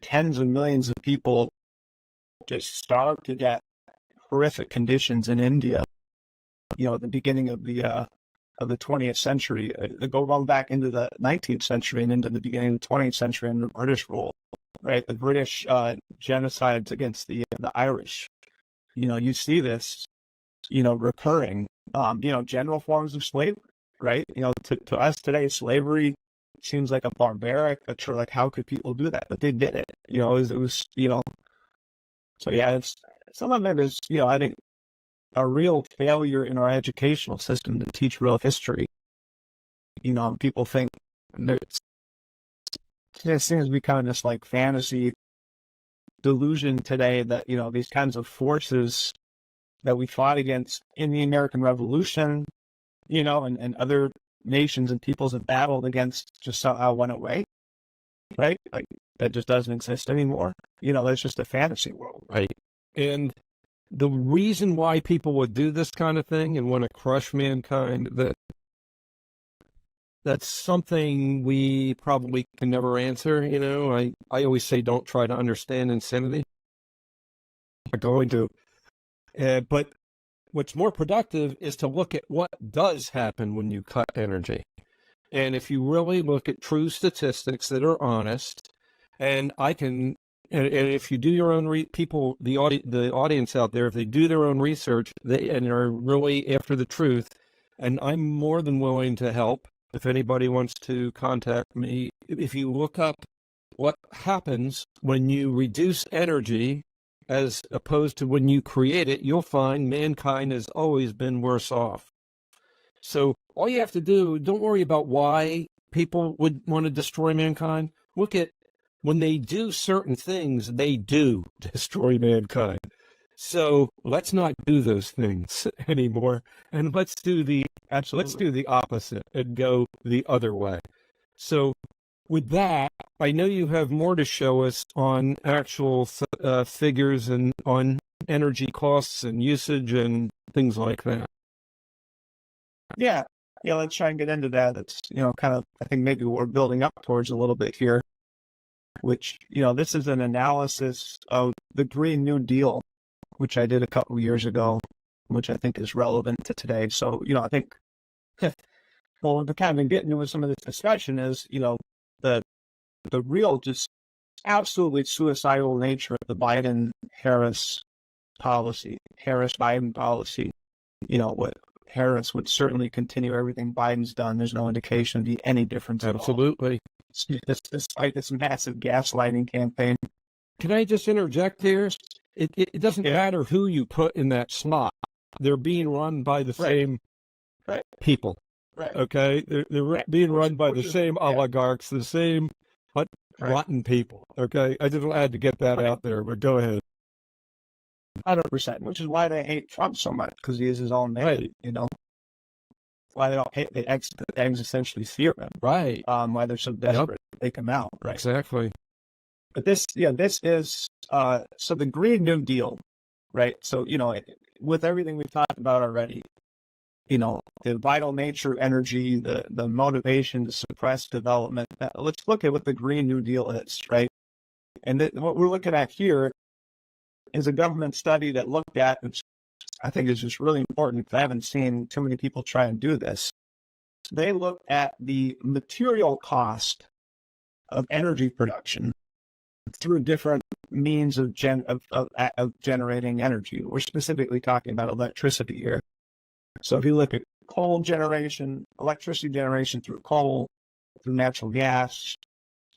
tens of millions of people just starved to death, horrific conditions in India, at the beginning of the 20th century, going back into the 19th century and into the beginning of the 20th century under British rule, right? The British genocides against the Irish. You see this, recurring, general forms of slavery, right? To us today, slavery seems like a barbaric, like, how could people do that? But they did it, it was, so yeah, some of it is, I think, a real failure in our educational system to teach real history. People think it seems to be kind of this like fantasy delusion today that, these kinds of forces that we fought against in the American Revolution, and other nations and peoples have battled against just somehow went away, right? Like, that just doesn't exist anymore. That's just a fantasy world. Right. And the reason why people would do this kind of thing and want to crush mankind, that's something we probably can never answer. I always say, don't try to understand insanity. I'm going to. But what's more productive is to look at what does happen when you cut energy. And if you really look at true statistics that are honest, and if you do your own the audience out there, if they do their own research, and are really after the truth, and I'm more than willing to help if anybody wants to contact me. If you look up what happens when you reduce energy as opposed to when you create it, you'll find mankind has always been worse off. So all you have to do, don't worry about why people would want to destroy mankind. Look at when they do certain things, they do destroy mankind. So let's not do those things anymore, and let's do the opposite and go the other way. So with that, I know you have more to show us on actual figures and on energy costs and usage and things like that. Yeah. Yeah, let's try and get into that. It's, kind of, I think maybe what we're building up towards a little bit here, which, this is an analysis of the Green New Deal, which I did a couple of years ago, which I think is relevant to today. So, I think, well, the kind of getting into some of this discussion is, the real just absolutely suicidal nature of the Biden-Harris policy, Harris-Biden policy. What Harris would certainly continue everything Biden's done. There's no indication to be any difference at all. Absolutely. Despite this massive gaslighting campaign. Can I just interject here? It doesn't matter who you put in that slot. They're being run by the same people. Right. Okay? They're being run by the same oligarchs, the same rotten people. Okay? I just had to get that out there, but go ahead. 100%, which is why they hate Trump so much, because he is his own man, Why they don't hate, they existentially fear him. Right. Why they're so desperate to take him out. Right. Exactly. But this is, so the Green New Deal, right? So, with everything we've talked about already, the vital nature of energy, the motivation to suppress development. Let's look at what the Green New Deal is, right? And what we're looking at here is a government study that looked at, which I think is just really important, because I haven't seen too many people try and do this. They looked at the material cost of energy production through different means of generating energy. We're specifically talking about electricity here. So if you look at coal generation, electricity generation through coal, through natural gas,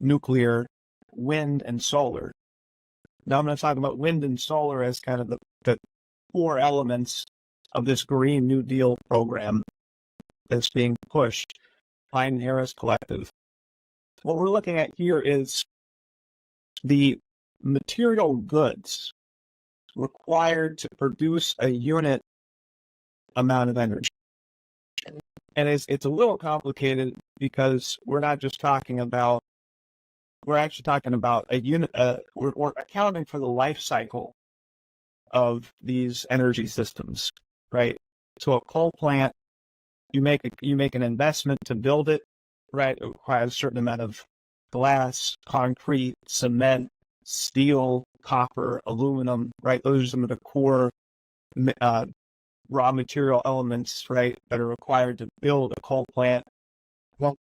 nuclear, wind, and solar. Now I'm going to talk about wind and solar as kind of the core elements of this Green New Deal program that's being pushed by the Harris Collective. What we're looking at here is the material goods required to produce a unit amount of energy. And it's a little complicated because we're actually talking about a unit, we're accounting for the life cycle of these energy systems, right? So a coal plant, you make an investment to build it, right? It requires a certain amount of glass, concrete, cement, steel, copper, aluminum, right? Those are some of the core raw material elements, right, that are required to build a coal plant,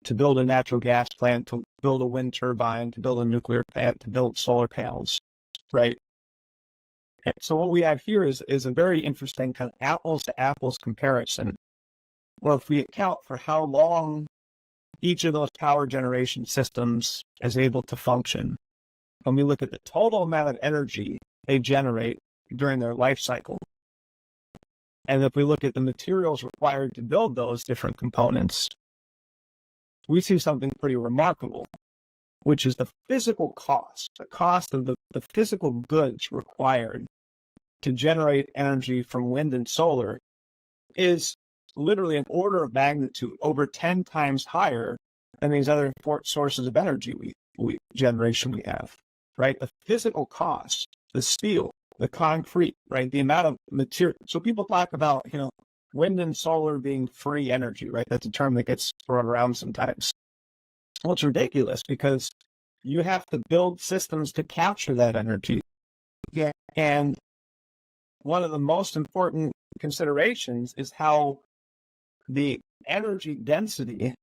to build a natural gas plant, to build a wind turbine, to build a nuclear plant, to build solar panels, right? And so what we have here is a very interesting kind of apples to apples comparison. Well, if we account for how long each of those power generation systems is able to function, when we look at the total amount of energy they generate during their life cycle, and if we look at the materials required to build those different components, we see something pretty remarkable, which is the physical cost, the cost of the physical goods required to generate energy from wind and solar is literally an order of magnitude over 10 times higher than these other sources of energy we have, right? The physical cost, the steel, the concrete, right? The amount of material. So people talk about, wind and solar being free energy, right? That's a term that gets thrown around sometimes. Well, it's ridiculous because you have to build systems to capture that energy. Yeah. And one of the most important considerations is how the energy density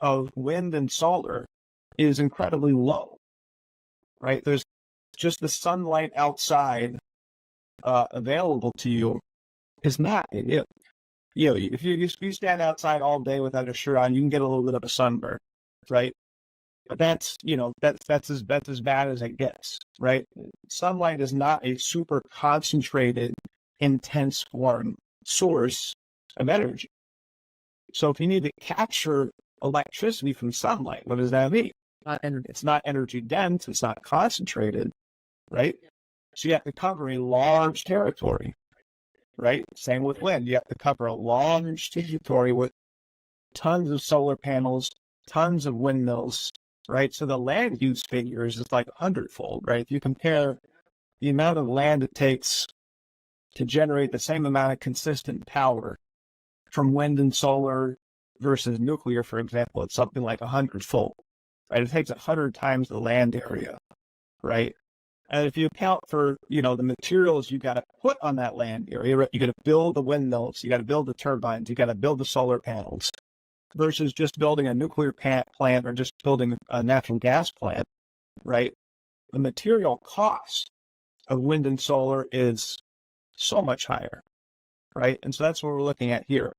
of wind and solar is incredibly low, right? There's just the sunlight outside available to you is not, if you stand outside all day without a shirt on, you can get a little bit of a sunburn, right? But that's as bad as it gets, right? Sunlight is not a super concentrated, intense form source of energy. So if you need to capture electricity from sunlight, what does that mean? It's not energy dense, it's not concentrated, right? So you have to cover a large territory, right? Same with wind. You have to cover a large territory with tons of solar panels, tons of windmills, right? So the land use figures is like 100-fold, right? If you compare the amount of land it takes to generate the same amount of consistent power from wind and solar versus nuclear, for example, it's something like 100-fold, right? It takes 100 times the land area, right? And if you account for, the materials you got to put on that land area, right? You got to build the windmills, you got to build the turbines, you got to build the solar panels, versus just building a nuclear plant or just building a natural gas plant, right? The material cost of wind and solar is so much higher, right? And so that's what we're looking at here,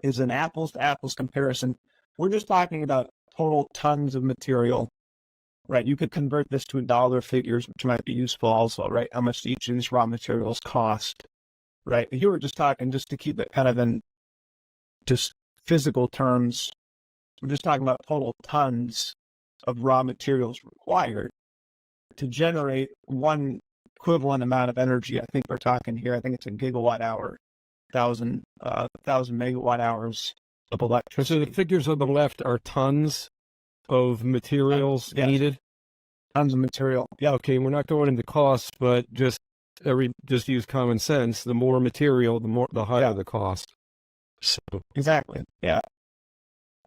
is an apples to apples comparison. We're just talking about total tons of material, right? You could convert this to dollar figures, which might be useful also, right? How much each of these raw materials cost, right? Here we're just talking, just to keep it kind of in just physical terms, we're just talking about total tons of raw materials required to generate one equivalent amount of energy. I think we're talking here, I think it's a gigawatt hour, 1,000 megawatt hours of electricity. So the figures on the left are tons of materials needed? Tons of material. Yeah. Okay, we're not going into costs, but just use common sense. The more material, the higher the cost. So exactly. Yeah.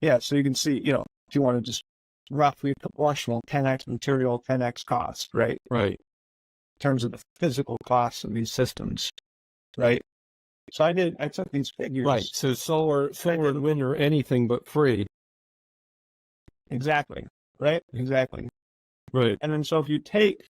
Yeah. So you can see, if you want to just roughly proportional 10x material, 10x cost, right? Right. In terms of the physical costs of these systems, right? So I took these figures. Right. So solar and wind are anything but free. Exactly. Right? Exactly. Right. And then so if you take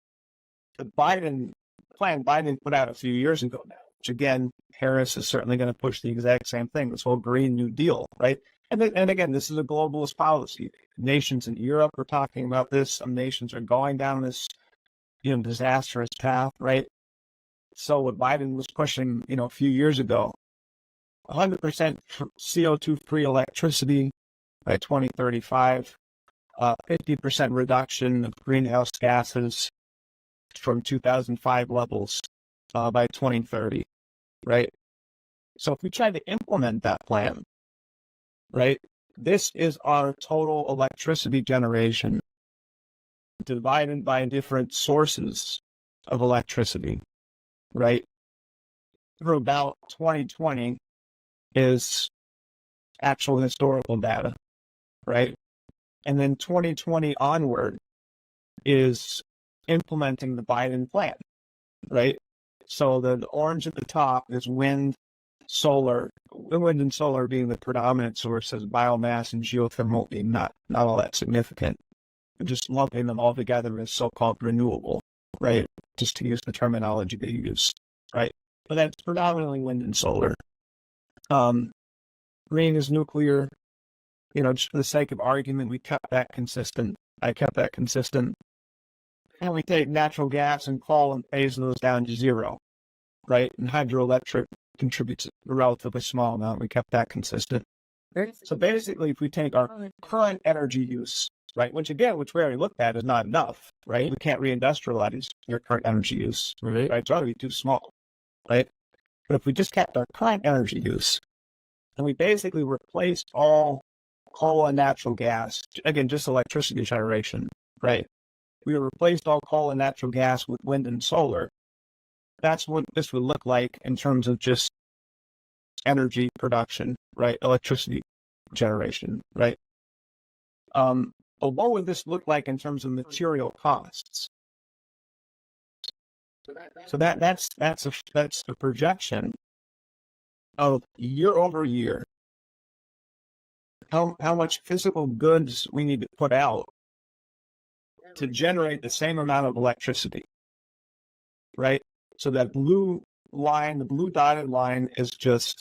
the Biden plan Biden put out a few years ago now, which again, Harris is certainly going to push the exact same thing, this whole Green New Deal, right? And again, this is a globalist policy. Nations in Europe are talking about this. Some nations are going down this, disastrous path, right? So what Biden was pushing, a few years ago, 100% CO2 free electricity by 2035, 50% reduction of greenhouse gases from 2005 levels by 2030, right? So if we try to implement that plan, right, this is our total electricity generation divided by different sources of electricity, right? Through about 2020 is actual historical data, right? And then 2020 onward is implementing the Biden plan, right? So the orange at the top is wind, solar, wind and solar being the predominant sources, biomass and geothermal being not all that significant. Just lumping them all together as so-called renewable, right? Just to use the terminology they use, right? But that's predominantly wind and solar. Green is nuclear. Just for the sake of argument, we kept that consistent. I kept that consistent. And we take natural gas and coal and phase those down to zero, right? And hydroelectric contributes a relatively small amount. We kept that consistent. So basically, if we take our current energy use, right, which we already looked at is not enough, right? We can't reindustrialize your current energy use, right? It's already too small, right? But if we just kept our current energy use, and we basically replaced all coal and natural gas, again, just electricity generation, right? We replaced all coal and natural gas with wind and solar. That's what this would look like in terms of just energy production, right? Electricity generation, right? But what would this look like in terms of material costs? So that's the projection of year over year. How much physical goods we need to put out to generate the same amount of electricity, right? So that blue line, the blue dotted line is just,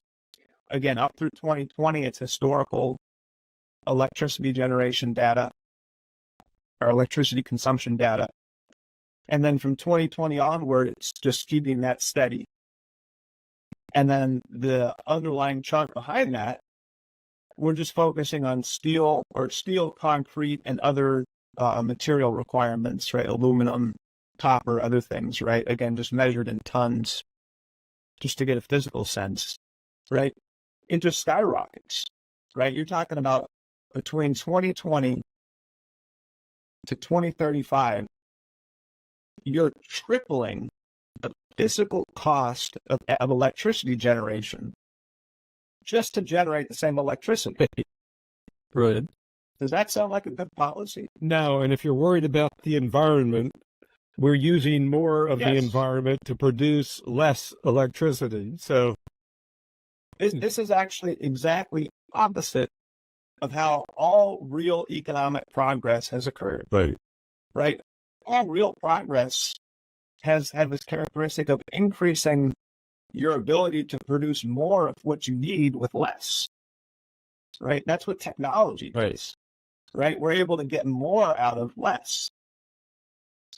again, up through 2020, it's historical electricity generation data or electricity consumption data. And then from 2020 onward, it's just keeping that steady. And then the underlying chunk behind that, we're just focusing on steel, concrete, and other material requirements, right? Aluminum, copper, other things, right? Again, just measured in tons, just to get a physical sense, right? It just skyrockets, right? You're talking about between 2020 to 2035, you're tripling the physical cost of electricity generation just to generate the same electricity. Right. Does that sound like a good policy? No, and if you're worried about the environment, we're using more of the Yes. environment to produce less electricity. So This is actually exactly opposite of how all real economic progress has occurred, right. right? All real progress has had this characteristic of increasing your ability to produce more of what you need with less, right? That's what technology does, right? We're able to get more out of less,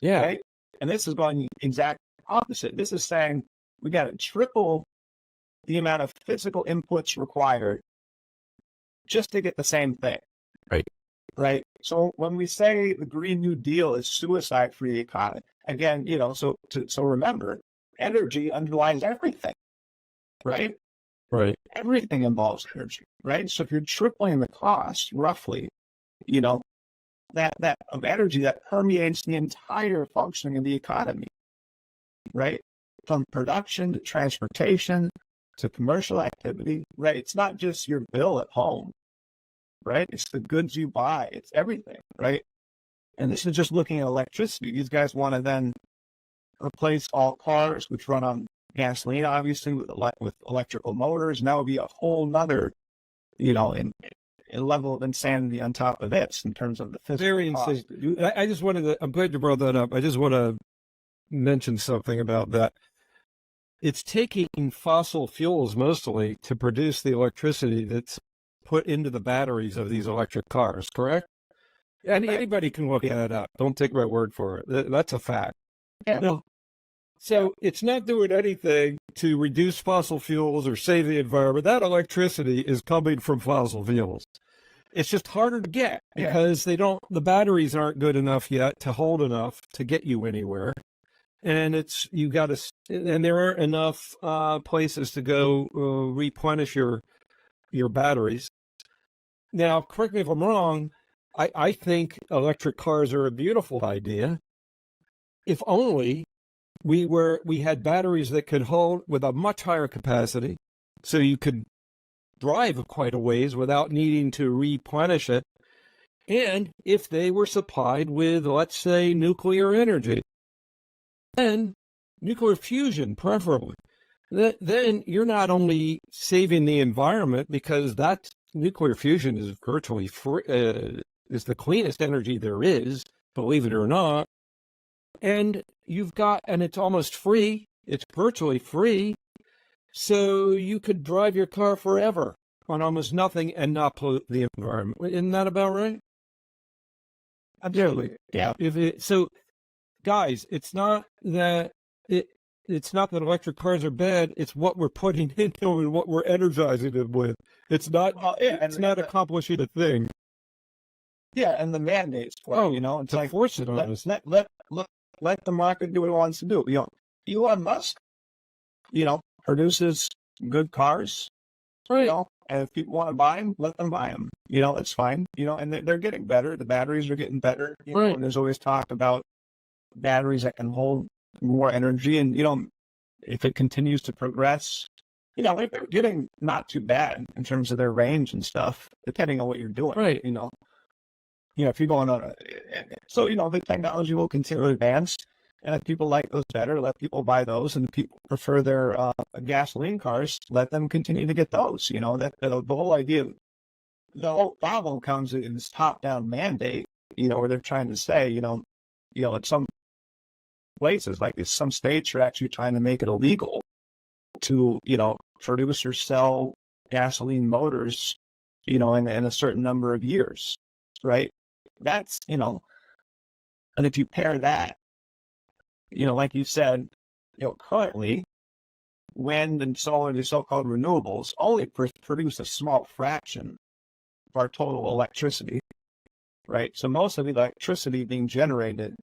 Yeah. right? And this is going exact opposite. This is saying we got to triple the amount of physical inputs required just to get the same thing. Right. Right. So when we say the Green New Deal is suicide for the economy, again, so remember, energy underlies everything. Right. Right. Everything involves energy. Right. So if you're tripling the cost, roughly, that of energy that permeates the entire functioning of the economy. Right. From production to transportation to commercial activity. Right. It's not just your bill at home. Right? It's the goods you buy. It's everything, right? And this is just looking at electricity. These guys want to then replace all cars, which run on gasoline, obviously, with electrical motors. And that would be a whole nother, a level of insanity on top of this in terms of the physical Very cost. insane. I just wanted to, I'm glad you brought that up. I just want to mention something about that. It's taking fossil fuels mostly to produce the electricity that's put into the batteries of these electric cars, correct? And anybody can look that up. Don't take my word for it. That's a fact. Yeah. No. So it's not doing anything to reduce fossil fuels or save the environment. That electricity is coming from fossil fuels. It's just harder to get because the batteries aren't good enough yet to hold enough to get you anywhere. And and there aren't enough places to go replenish your batteries. Now, correct me if I'm wrong, I think electric cars are a beautiful idea. If only we had batteries that could hold with a much higher capacity, so you could drive quite a ways without needing to replenish it. And if they were supplied with, let's say, nuclear energy, and nuclear fusion, preferably, then you're not only saving the environment because that nuclear fusion is virtually free, is the cleanest energy there is, believe it or not. And it's almost free. It's virtually free. So you could drive your car forever on almost nothing and not pollute the environment. Isn't that about right? Absolutely. Yeah. So, guys, it's not that electric cars are bad. It's what we're putting into them and what we're energizing them with. It's not. It's not accomplishing a thing. Yeah, and the mandates for it, it's to like force it on us. Let the market do what it wants to do. Elon Musk, produces good cars. Right. And if people want to buy them, let them buy them. It's fine. And they're getting better. The batteries are getting better. Right. And there's always talk about batteries that can hold more energy. And, if it continues to progress, they're getting not too bad in terms of their range and stuff, depending on what you're doing. Right. If you're going on the technology will continue to advance. And if people like those better, let people buy those. And if people prefer their gasoline cars, let them continue to get those. The whole idea, the whole problem comes in this top-down mandate, where they're trying to say, at some places, like some states are actually trying to make it illegal to, produce or sell gasoline motors, in a certain number of years, right? That's, and if you pair that, like you said, currently, wind and solar, the so-called renewables, only produce a small fraction of our total electricity, right? So most of the electricity being generated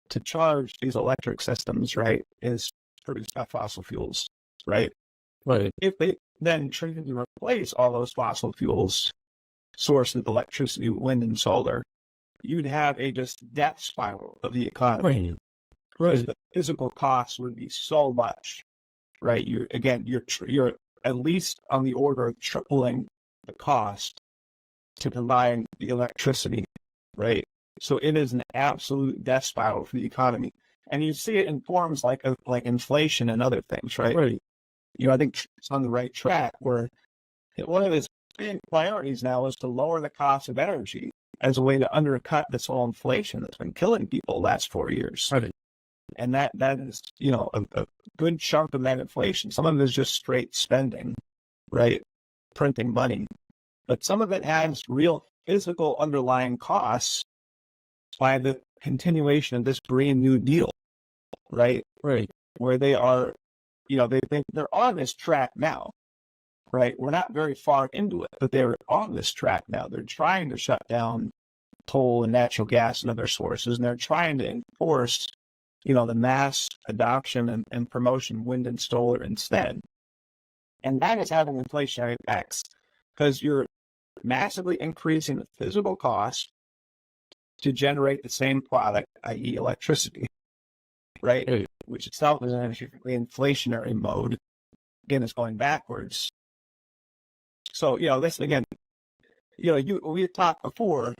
to charge these electric systems, right, is produced by fossil fuels, right? Right. If they then try to replace all those fossil fuels sources of electricity, wind and solar, you'd have a just death spiral of the economy. Right. The physical costs would be so much, right? You're at least on the order of tripling the cost to combine the electricity, right? So it is an absolute death spiral for the economy. And you see it in forms like inflation and other things, right? Right. I think it's on the right track where one of his big priorities now is to lower the cost of energy as a way to undercut this whole inflation that's been killing people the last 4 years. Right. And that is, a good chunk of that inflation. Some of it is just straight spending, right? Printing money. But some of it has real physical underlying costs by the continuation of this Green New Deal, right? Right. Where they are, they're on this track now, right? We're not very far into it, but they're on this track now. They're trying to shut down coal and natural gas and other sources, and they're trying to enforce, the mass adoption and promotion of wind and solar instead. And that is having inflationary effects because you're massively increasing the physical cost to generate the same product, i.e. electricity, right? Right. Which itself is in a inflationary mode. Again, it's going backwards. So, this again, we talked before,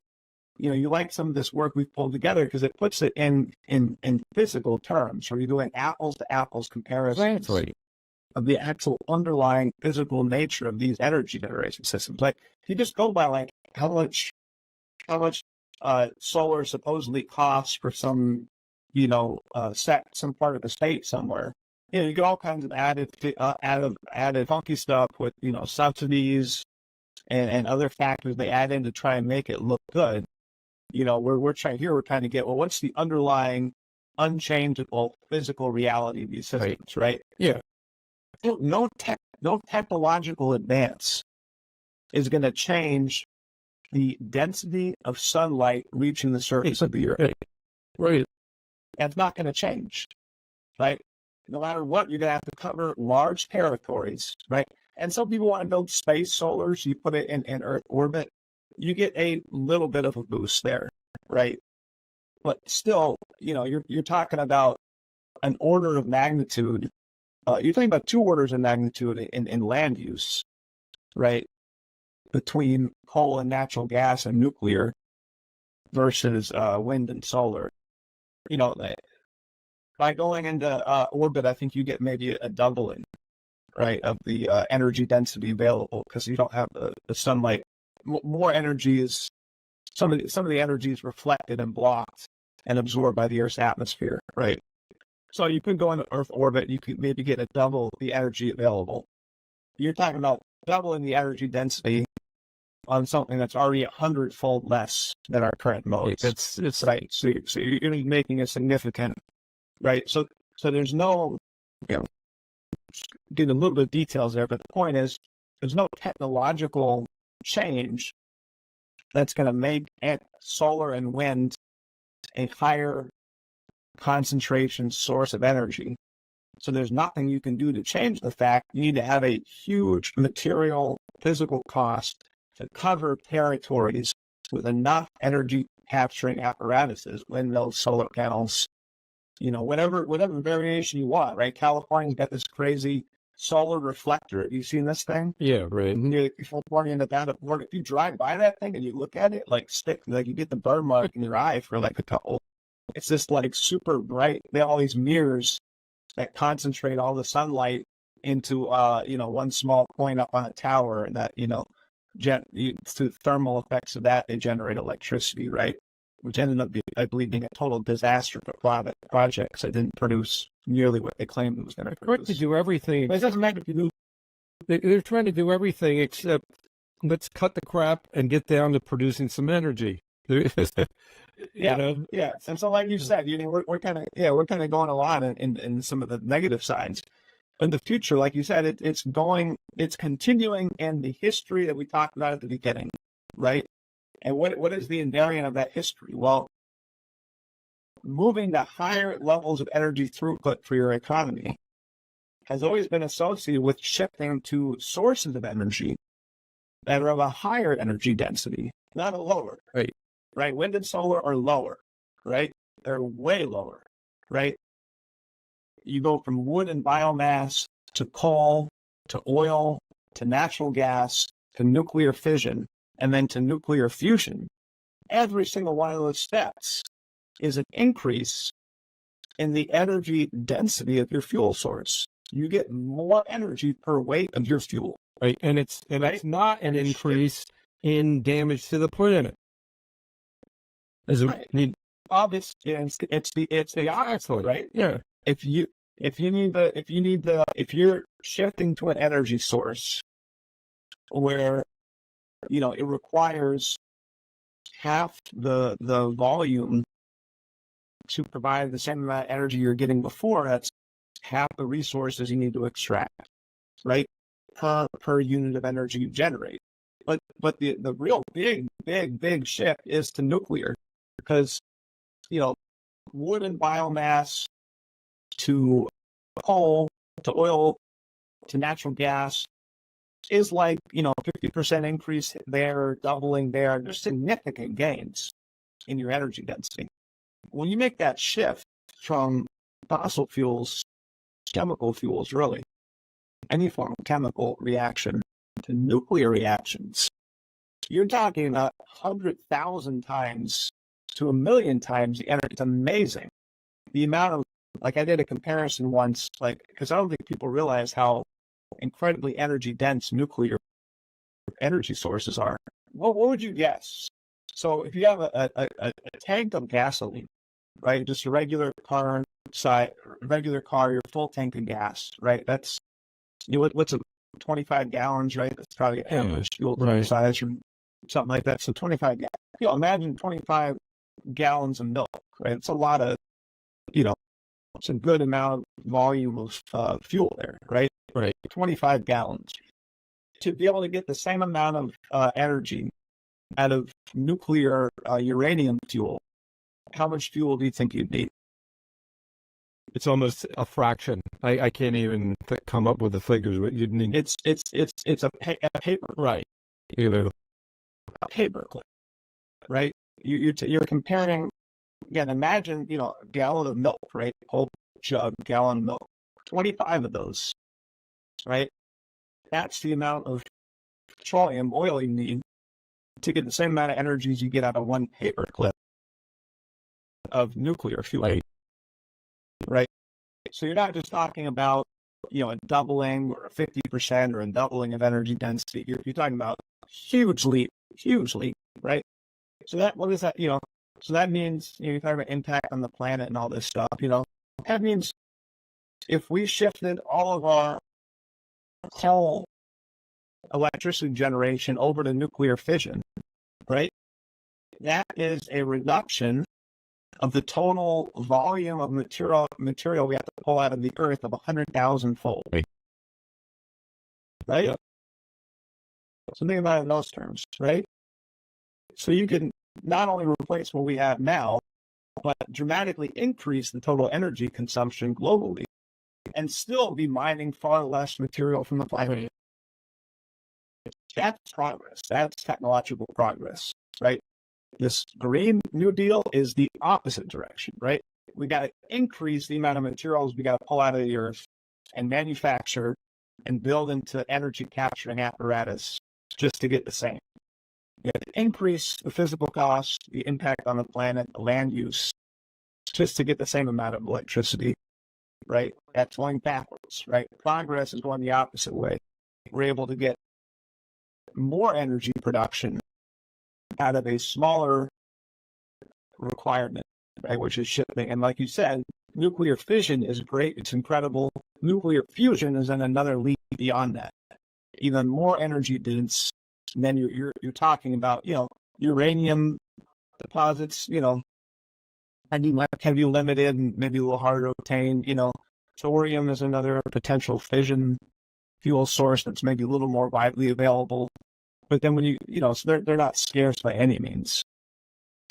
you like some of this work we've pulled together because it puts it in physical terms, where you're doing apples to apples comparisons of the actual underlying physical nature of these energy generation systems. Like if you just go by how much solar supposedly costs for some, some part of the state somewhere. You get all kinds of added funky stuff with, subsidies and other factors they add in to try and make it look good. We're trying to get, what's the underlying unchangeable physical reality of these systems, right? Yeah. No technological advance is going to change the density of sunlight reaching the surface of the Earth. Right. And it's not going to change, right? No matter what, you're going to have to cover large territories, right? And some people want to build space solar, so you put it in Earth orbit. You get a little bit of a boost there, right? But still, you're talking about an order of magnitude. You're talking about 2 orders of magnitude in land use, right? Between coal and natural gas and nuclear versus wind and solar. By going into orbit, I think you get maybe a doubling, right, of the energy density available because you don't have the sunlight. More energy is some of the energy is reflected and blocked and absorbed by the Earth's atmosphere, right? So you could go into Earth orbit, you could maybe get a double the energy available. You're talking about doubling the energy density on something that's already 100-fold less than our current modes. It's right. So you're making a significant, right? So there's no, getting a little bit of details there, but the point is, there's no technological change that's going to make solar and wind a higher concentration source of energy. So there's nothing you can do to change the fact you need to have a huge material, physical cost to cover territories with enough energy capturing apparatuses, windmills, solar panels, whatever variation you want, right? California's got this crazy solar reflector. Have you seen this thing? Yeah, right. Near California and Nevada. If you drive by that thing and you look at it, you get the burn mark in your eye for a couple. It's just super bright. They have all these mirrors that concentrate all the sunlight into one small point up on a tower, and that through thermal effects of that they generate electricity, right? Which ended up being a total disaster for project because it didn't produce nearly what they claimed it was going to produce. Trying to do everything. But it doesn't matter if you do. They're trying to do everything except let's cut the crap and get down to producing some energy. Yeah. And so, like you said, we're kind of going a lot in some of the negative sides. In the future, like you said, it's continuing in the history that we talked about at the beginning, right? And what is the invariant of that history? Well, moving to higher levels of energy throughput for your economy has always been associated with shifting to sources of energy that are of a higher energy density, not a lower. Right? Wind and solar are lower, right? They're way lower, right? You go from wood and biomass to coal to oil, to natural gas, to nuclear fission, and then to nuclear fusion, every single one of those steps is an increase in the energy density of your fuel source. You get more energy per weight of your fuel. Right. And it's not an increase in damage to the planet. Right. Obviously, it's the opposite, right? Yeah. If you're shifting to an energy source where, it requires half the volume to provide the same amount of energy you're getting before, that's half the resources you need to extract, right? Per unit of energy you generate. But the real big shift is to nuclear, because, wood and biomass to coal, to oil, to natural gas is like, 50% increase there, doubling there. There's significant gains in your energy density. When you make that shift from fossil fuels, chemical fuels, really, any form of chemical reaction to nuclear reactions, you're talking about 100,000 times to 1,000,000 times the energy. It's amazing. The amount of, I did a comparison once, because I don't think people realize how incredibly energy dense nuclear energy sources are. Well, what would you guess? So if you have a tank of gasoline, right, just a regular car, your full tank of gas, right? That's, what's a 25 gallons, right? That's probably an average fuel size or something like that. So 25 gallons. Imagine 25 gallons of milk, right? It's a lot of, it's a good amount of volume of fuel there, right? Right. 25 gallons. To be able to get the same amount of energy out of nuclear uranium fuel, how much fuel do you think you'd need? It's almost a fraction. I can't even come up with the figures. What you'd need. It's a paper, right? Either a paper clip, right? You're comparing. Again, imagine a gallon of milk, right? Whole jug, gallon of milk. 25 of those, right? That's the amount of petroleum, oil you need to get the same amount of energy as you get out of one paper clip of nuclear fuel. Right? So you're not just talking about, a doubling or a 50% or a doubling of energy density. You're talking about huge leap, right? So what is that, so that means, you're talking about impact on the planet and all this stuff, that means if we shifted all of our coal electricity generation over to nuclear fission, right? That is a reduction of the total volume of material we have to pull out of the earth of 100,000 fold. Right? Yep. So think about it in those terms, right? So you can not only replace what we have now, but dramatically increase the total energy consumption globally and still be mining far less material from the planet. That's progress. That's technological progress, right? This Green New Deal is the opposite direction, right? We got to increase the amount of materials we got to pull out of the earth and manufacture and build into energy capturing apparatus just to get the same. We have to increase the physical cost, the impact on the planet, the land use, just to get the same amount of electricity, right? That's going backwards, right? Progress is going the opposite way. We're able to get more energy production out of a smaller requirement, right? Which is shipping. And like you said, nuclear fission is great. It's incredible. Nuclear fusion is then another leap beyond that. Even more energy dense. And then you're talking about, uranium deposits, and you might can be limited and maybe a little harder to obtain. Thorium is another potential fission fuel source that's maybe a little more widely available. But then when so they're not scarce by any means.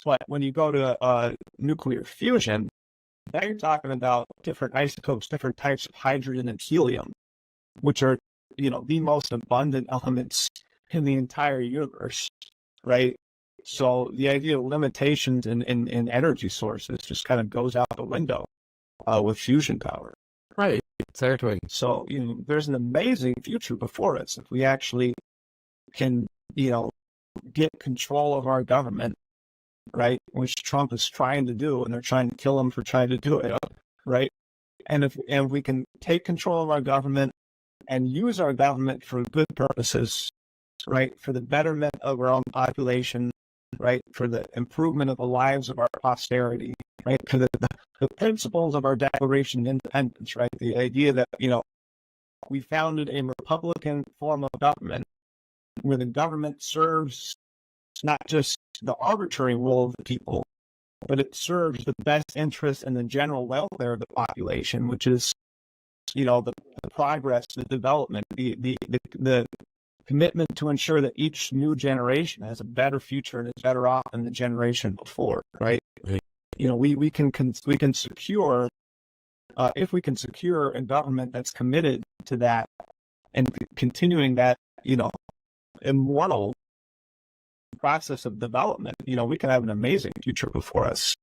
But when you go to nuclear fusion, now you're talking about different isotopes, different types of hydrogen and helium, which are, the most abundant elements in the entire universe, right? So the idea of limitations in energy sources just kind of goes out the window with fusion power. Right. exactly. So, there's an amazing future before us if we actually can, get control of our government, right? Which Trump is trying to do, and they're trying to kill him for trying to do it, right? And if we can take control of our government and use our government for good purposes, right? For the betterment of our own population, right? For the improvement of the lives of our posterity, right? For the principles of our Declaration of Independence, right? The idea that, we founded a Republican form of government where the government serves not just the arbitrary will of the people, but it serves the best interest and the general welfare of the population, which is, the progress, the development, the commitment to ensure that each new generation has a better future and is better off than the generation before, right? Right. We can secure, if we can secure a government that's committed to that and continuing that, immortal process of development, we can have an amazing future before us,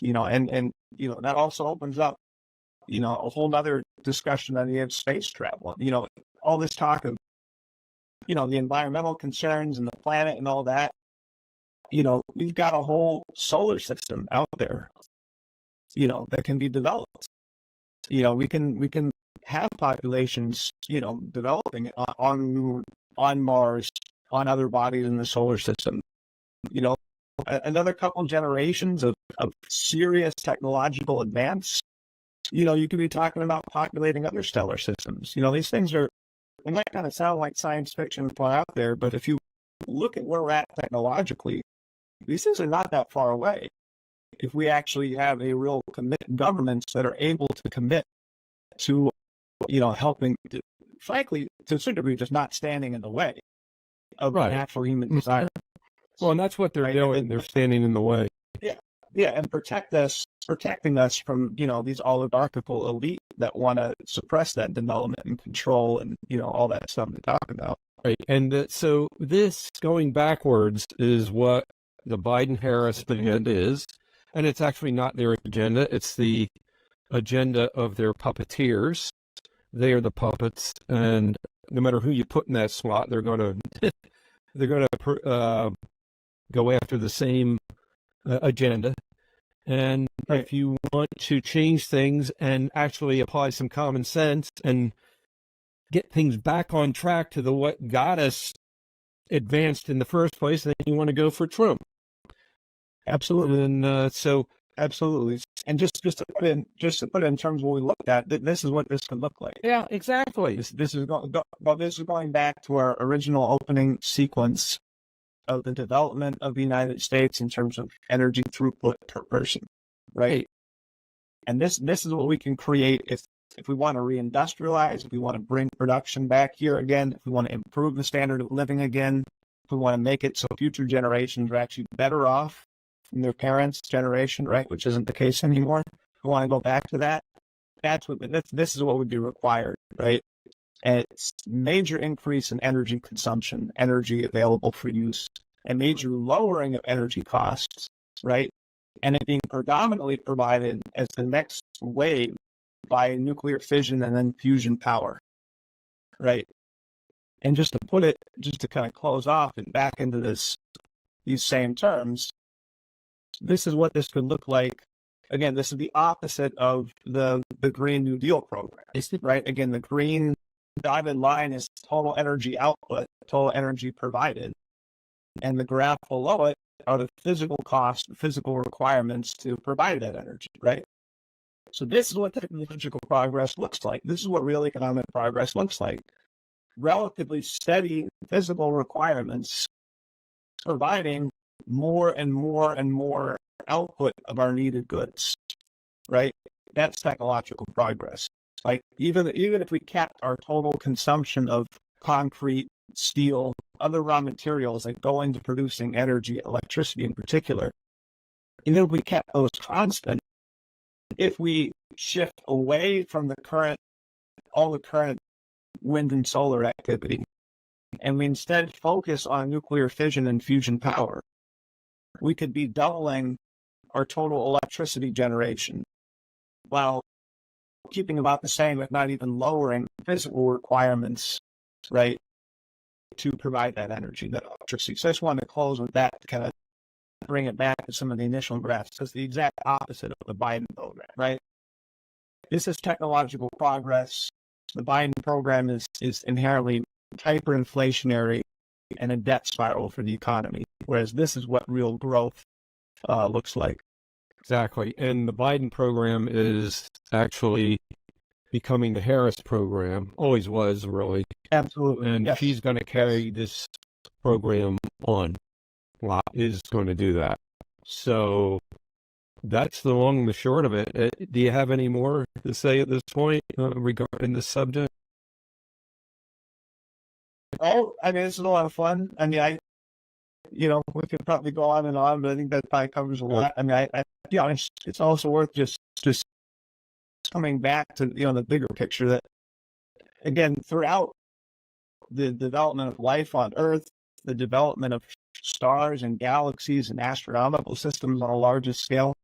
and that also opens up, a whole nother discussion on the end of space travel, all this talk of, the environmental concerns and the planet and all that, we've got a whole solar system out there, that can be developed. We can have populations, developing on Mars, on other bodies in the solar system. Another couple generations of serious technological advance, you could be talking about populating other stellar systems. These things they might kind of sound like science fiction put out there, but if you look at where we're at technologically, these things are not that far away. If we actually have a real governments that are able to commit to, helping, frankly, to a certain degree, just not standing in the way of natural human desire. Well, and that's what they're doing. They're standing in the way. Yeah, and protecting us from, these oligarchical elite that want to suppress that development and control and, all that stuff to talk about. Right. And so this going backwards is what the Biden-Harris agenda is. And it's actually not their agenda. It's the agenda of their puppeteers. They are the puppets. And no matter who you put in that slot, they're going to go after the same agenda. And if you want to change things and actually apply some common sense and get things back on track to what got us advanced in the first place, then you want to go for Trump. Absolutely. And absolutely. And just to put it in terms of what we looked at, this is what this could look like. Yeah, exactly. This is going back to our original opening sequence of the development of the United States in terms of energy throughput per person, right? And this is what we can create if we want to reindustrialize, if we want to bring production back here again, if we want to improve the standard of living again, if we want to make it so future generations are actually better off from their parents' generation, right? Which isn't the case anymore. If we want to go back to that, this is what would be required, right? And it's major increase in energy consumption, energy available for use, a major lowering of energy costs, right? And it being predominantly provided as the next wave by nuclear fission and then fusion power, right? And just to kind of close off and back into these same terms, this is what this could look like. Again, this is the opposite of the Green New Deal program, right? Again, the green dotted line is total energy output, total energy provided. And the graph below it are the physical costs, physical requirements to provide that energy, right? So this is what technological progress looks like. This is what real economic progress looks like. Relatively steady physical requirements providing more and more and more output of our needed goods, right? That's technological progress. Like even if we capped our total consumption of concrete, steel, other raw materials that go into producing energy, electricity in particular, even if we kept those constant, if we shift away from all the current wind and solar activity, and we instead focus on nuclear fission and fusion power, we could be doubling our total electricity generation while keeping about the same, if not even lowering physical requirements, right, to provide that energy, that electricity. So I just wanted to close with that to kind of bring it back to some of the initial graphs, because the exact opposite of the Biden program, right? This is technological progress. The Biden program is inherently hyperinflationary and a debt spiral for the economy, whereas this is what real growth looks like. Exactly. And the Biden program is actually becoming the Harris program, always was, really. Absolutely. And yes. she's going to carry this program on. Is going to do that. So that's the long and the short of it. Do you have any more to say at this point regarding this subject? Oh, I mean, this is a lot of fun. I mean, we could probably go on and on, but I think that probably covers a lot. I mean, I to be honest, it's also worth just coming back to, the bigger picture that, again, throughout the development of life on Earth, the development of stars and galaxies and astronomical systems on a largest scale,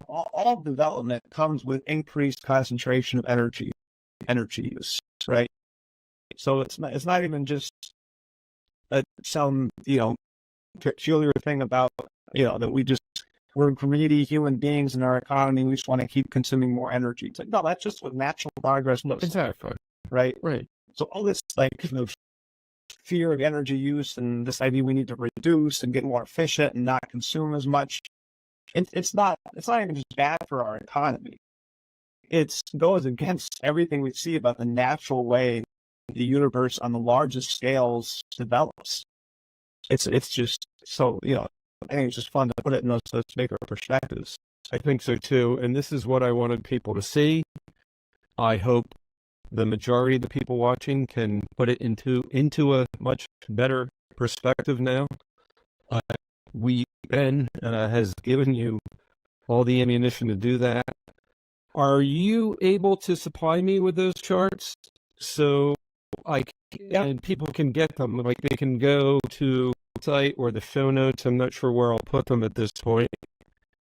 all development comes with increased concentration of energy use, right? So it's not even just some peculiar thing about that we're greedy human beings in our economy. We just want to keep consuming more energy. It's like, no, that's just what natural progress looks exactly like, right? Right. So all this fear of energy use and this idea we need to reduce and get more efficient and not consume as much, it's not even just bad for our economy. It goes against everything we see about the natural way the universe on the largest scales develops. It's just so, I think it's just fun to put it in those bigger perspectives. I think so too. And this is what I wanted people to see. I hope the majority of the people watching can put it into a much better perspective now. Ben has given you all the ammunition to do that. Are you able to supply me with those charts so and people can get them? Like, they can go to the site or the show notes. I'm not sure where I'll put them at this point.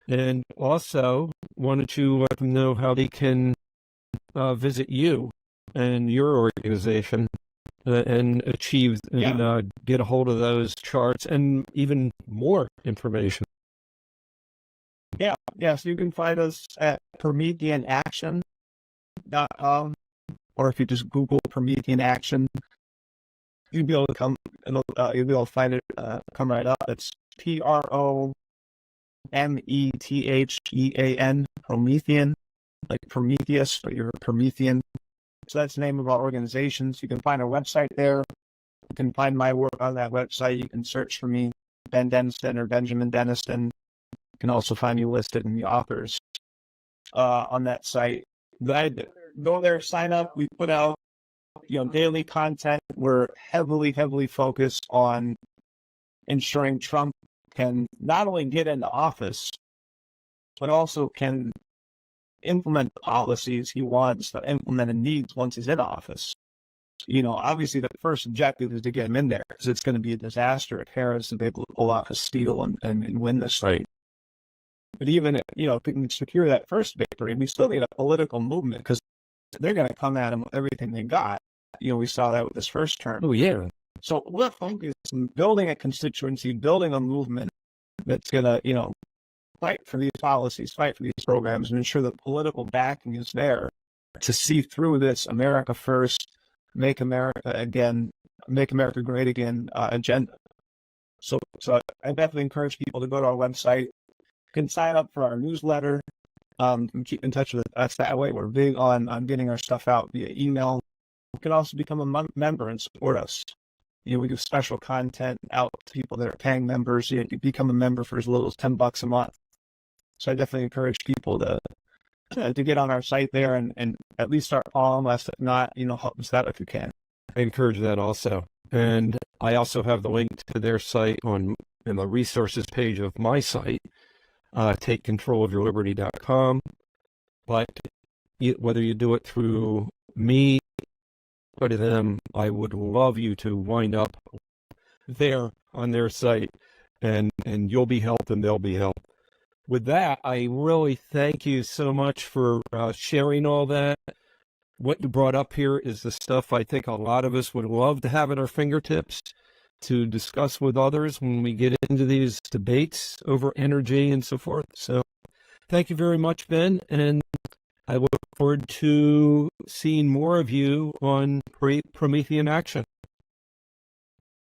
And also, why don't you let them know how they can visit you and your organization and achieve and get a hold of those charts and even more information. Yeah. So you can find us at PrometheanAction.com, or if you just Google Promethean Action, you'll be able to you'll be able to find it come right up. It's PROMETHEAN, Promethean, like Prometheus, but you're Promethean. So that's the name of our organizations. You can find our website there. You can find my work on that website. You can search for me, Ben Deniston or Benjamin Deniston. You can also find me listed in the authors on that site. Go there, sign up. We put out daily content. We're heavily focused on ensuring Trump can not only get into office, but also can implement the policies he wants to implement and needs once he's in office. Obviously the first objective is to get him in there, because it's going to be a disaster if Harris is able to pull off a steal and win this fight. But even if we can secure that first victory, we still need a political movement, because they're going to come at him with everything they got. We saw that with this first term. Oh, yeah. So we're focused on building a constituency, building a movement that's going to, fight for these policies, fight for these programs, and ensure that political backing is there to see through this America First, Make America Great Again agenda. So I definitely encourage people to go to our website. You can sign up for our newsletter and keep in touch with us that way. We're big on getting our stuff out via email. You can also become a member and support us. We do special content out to people that are paying members. You can become a member for as little as $10 a month. So I definitely encourage people to get on our site there and at least start following us. If not, help us out if you can. I encourage that also. And I also have the link to their site in the resources page of my site, takecontrolofyourliberty.com. But whether you do it through me or to them, I would love you to wind up there on their site, and you'll be helped and they'll be helped. with that, I really thank you so much for sharing all that. What you brought up here is the stuff I think a lot of us would love to have at our fingertips to discuss with others when we get into these debates over energy and so forth. So thank you very much, Ben, and I look forward to seeing more of you on Promethean Action.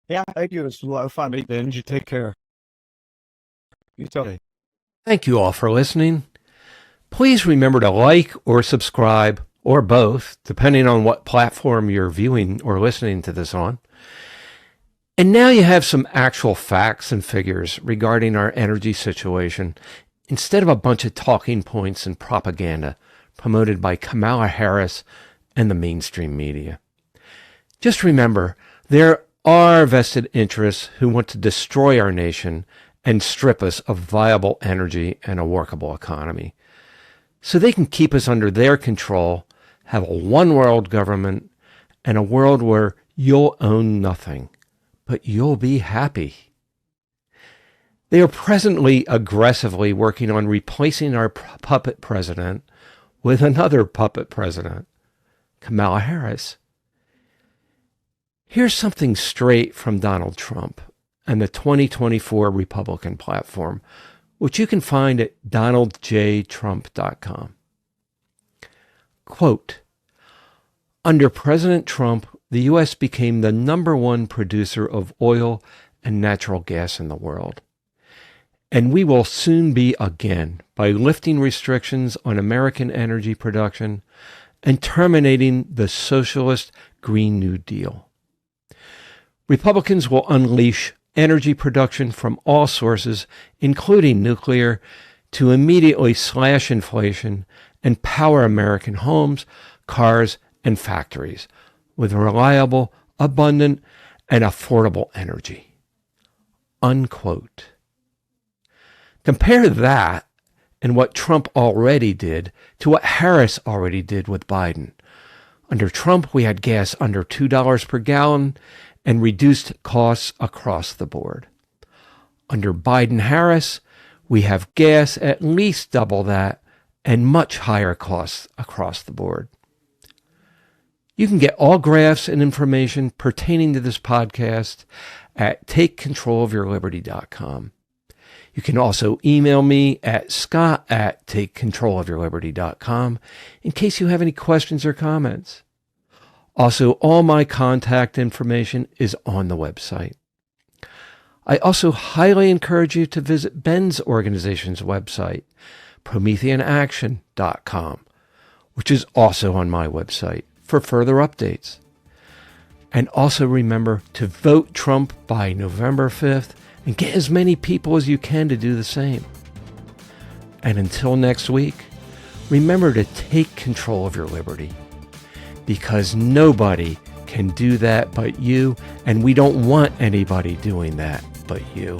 Yeah, thank you. It was a lot of fun. Ben, you take care. You too. Okay. Thank you all for listening. Please remember to like or subscribe, or both, depending on what platform you're viewing or listening to this on. And now you have some actual facts and figures regarding our energy situation, instead of a bunch of talking points and propaganda promoted by Kamala Harris and the mainstream media. Just remember, there are vested interests who want to destroy our nation and strip us of viable energy and a workable economy, so they can keep us under their control, have a one-world government, and a world where you'll own nothing, but you'll be happy. They are presently aggressively working on replacing our puppet president with another puppet president, Kamala Harris. Here's something straight from Donald Trump and the 2024 Republican platform, which you can find at donaldjtrump.com. Quote, under President Trump, the U.S. became the #1 producer of oil and natural gas in the world. And we will soon be again by lifting restrictions on American energy production and terminating the socialist Green New Deal. Republicans will unleash energy production from all sources, including nuclear, to immediately slash inflation and power American homes, cars, and factories with reliable, abundant, and affordable energy. Unquote. Compare that and what Trump already did to what Harris already did with Biden. Under Trump, we had gas under $2 per gallon and reduced costs across the board. Under Biden-Harris, we have gas at least double that and much higher costs across the board. You can get all graphs and information pertaining to this podcast at takecontrolofyourliberty.com. You can also email me at scott@takecontrolofyourliberty.com in case you have any questions or comments. Also, all my contact information is on the website. I also highly encourage you to visit Ben's organization's website, prometheanaction.com, which is also on my website, for further updates. And also remember to vote Trump by November 5th and get as many people as you can to do the same. And until next week, remember to take control of your liberty, because nobody can do that but you, and we don't want anybody doing that but you.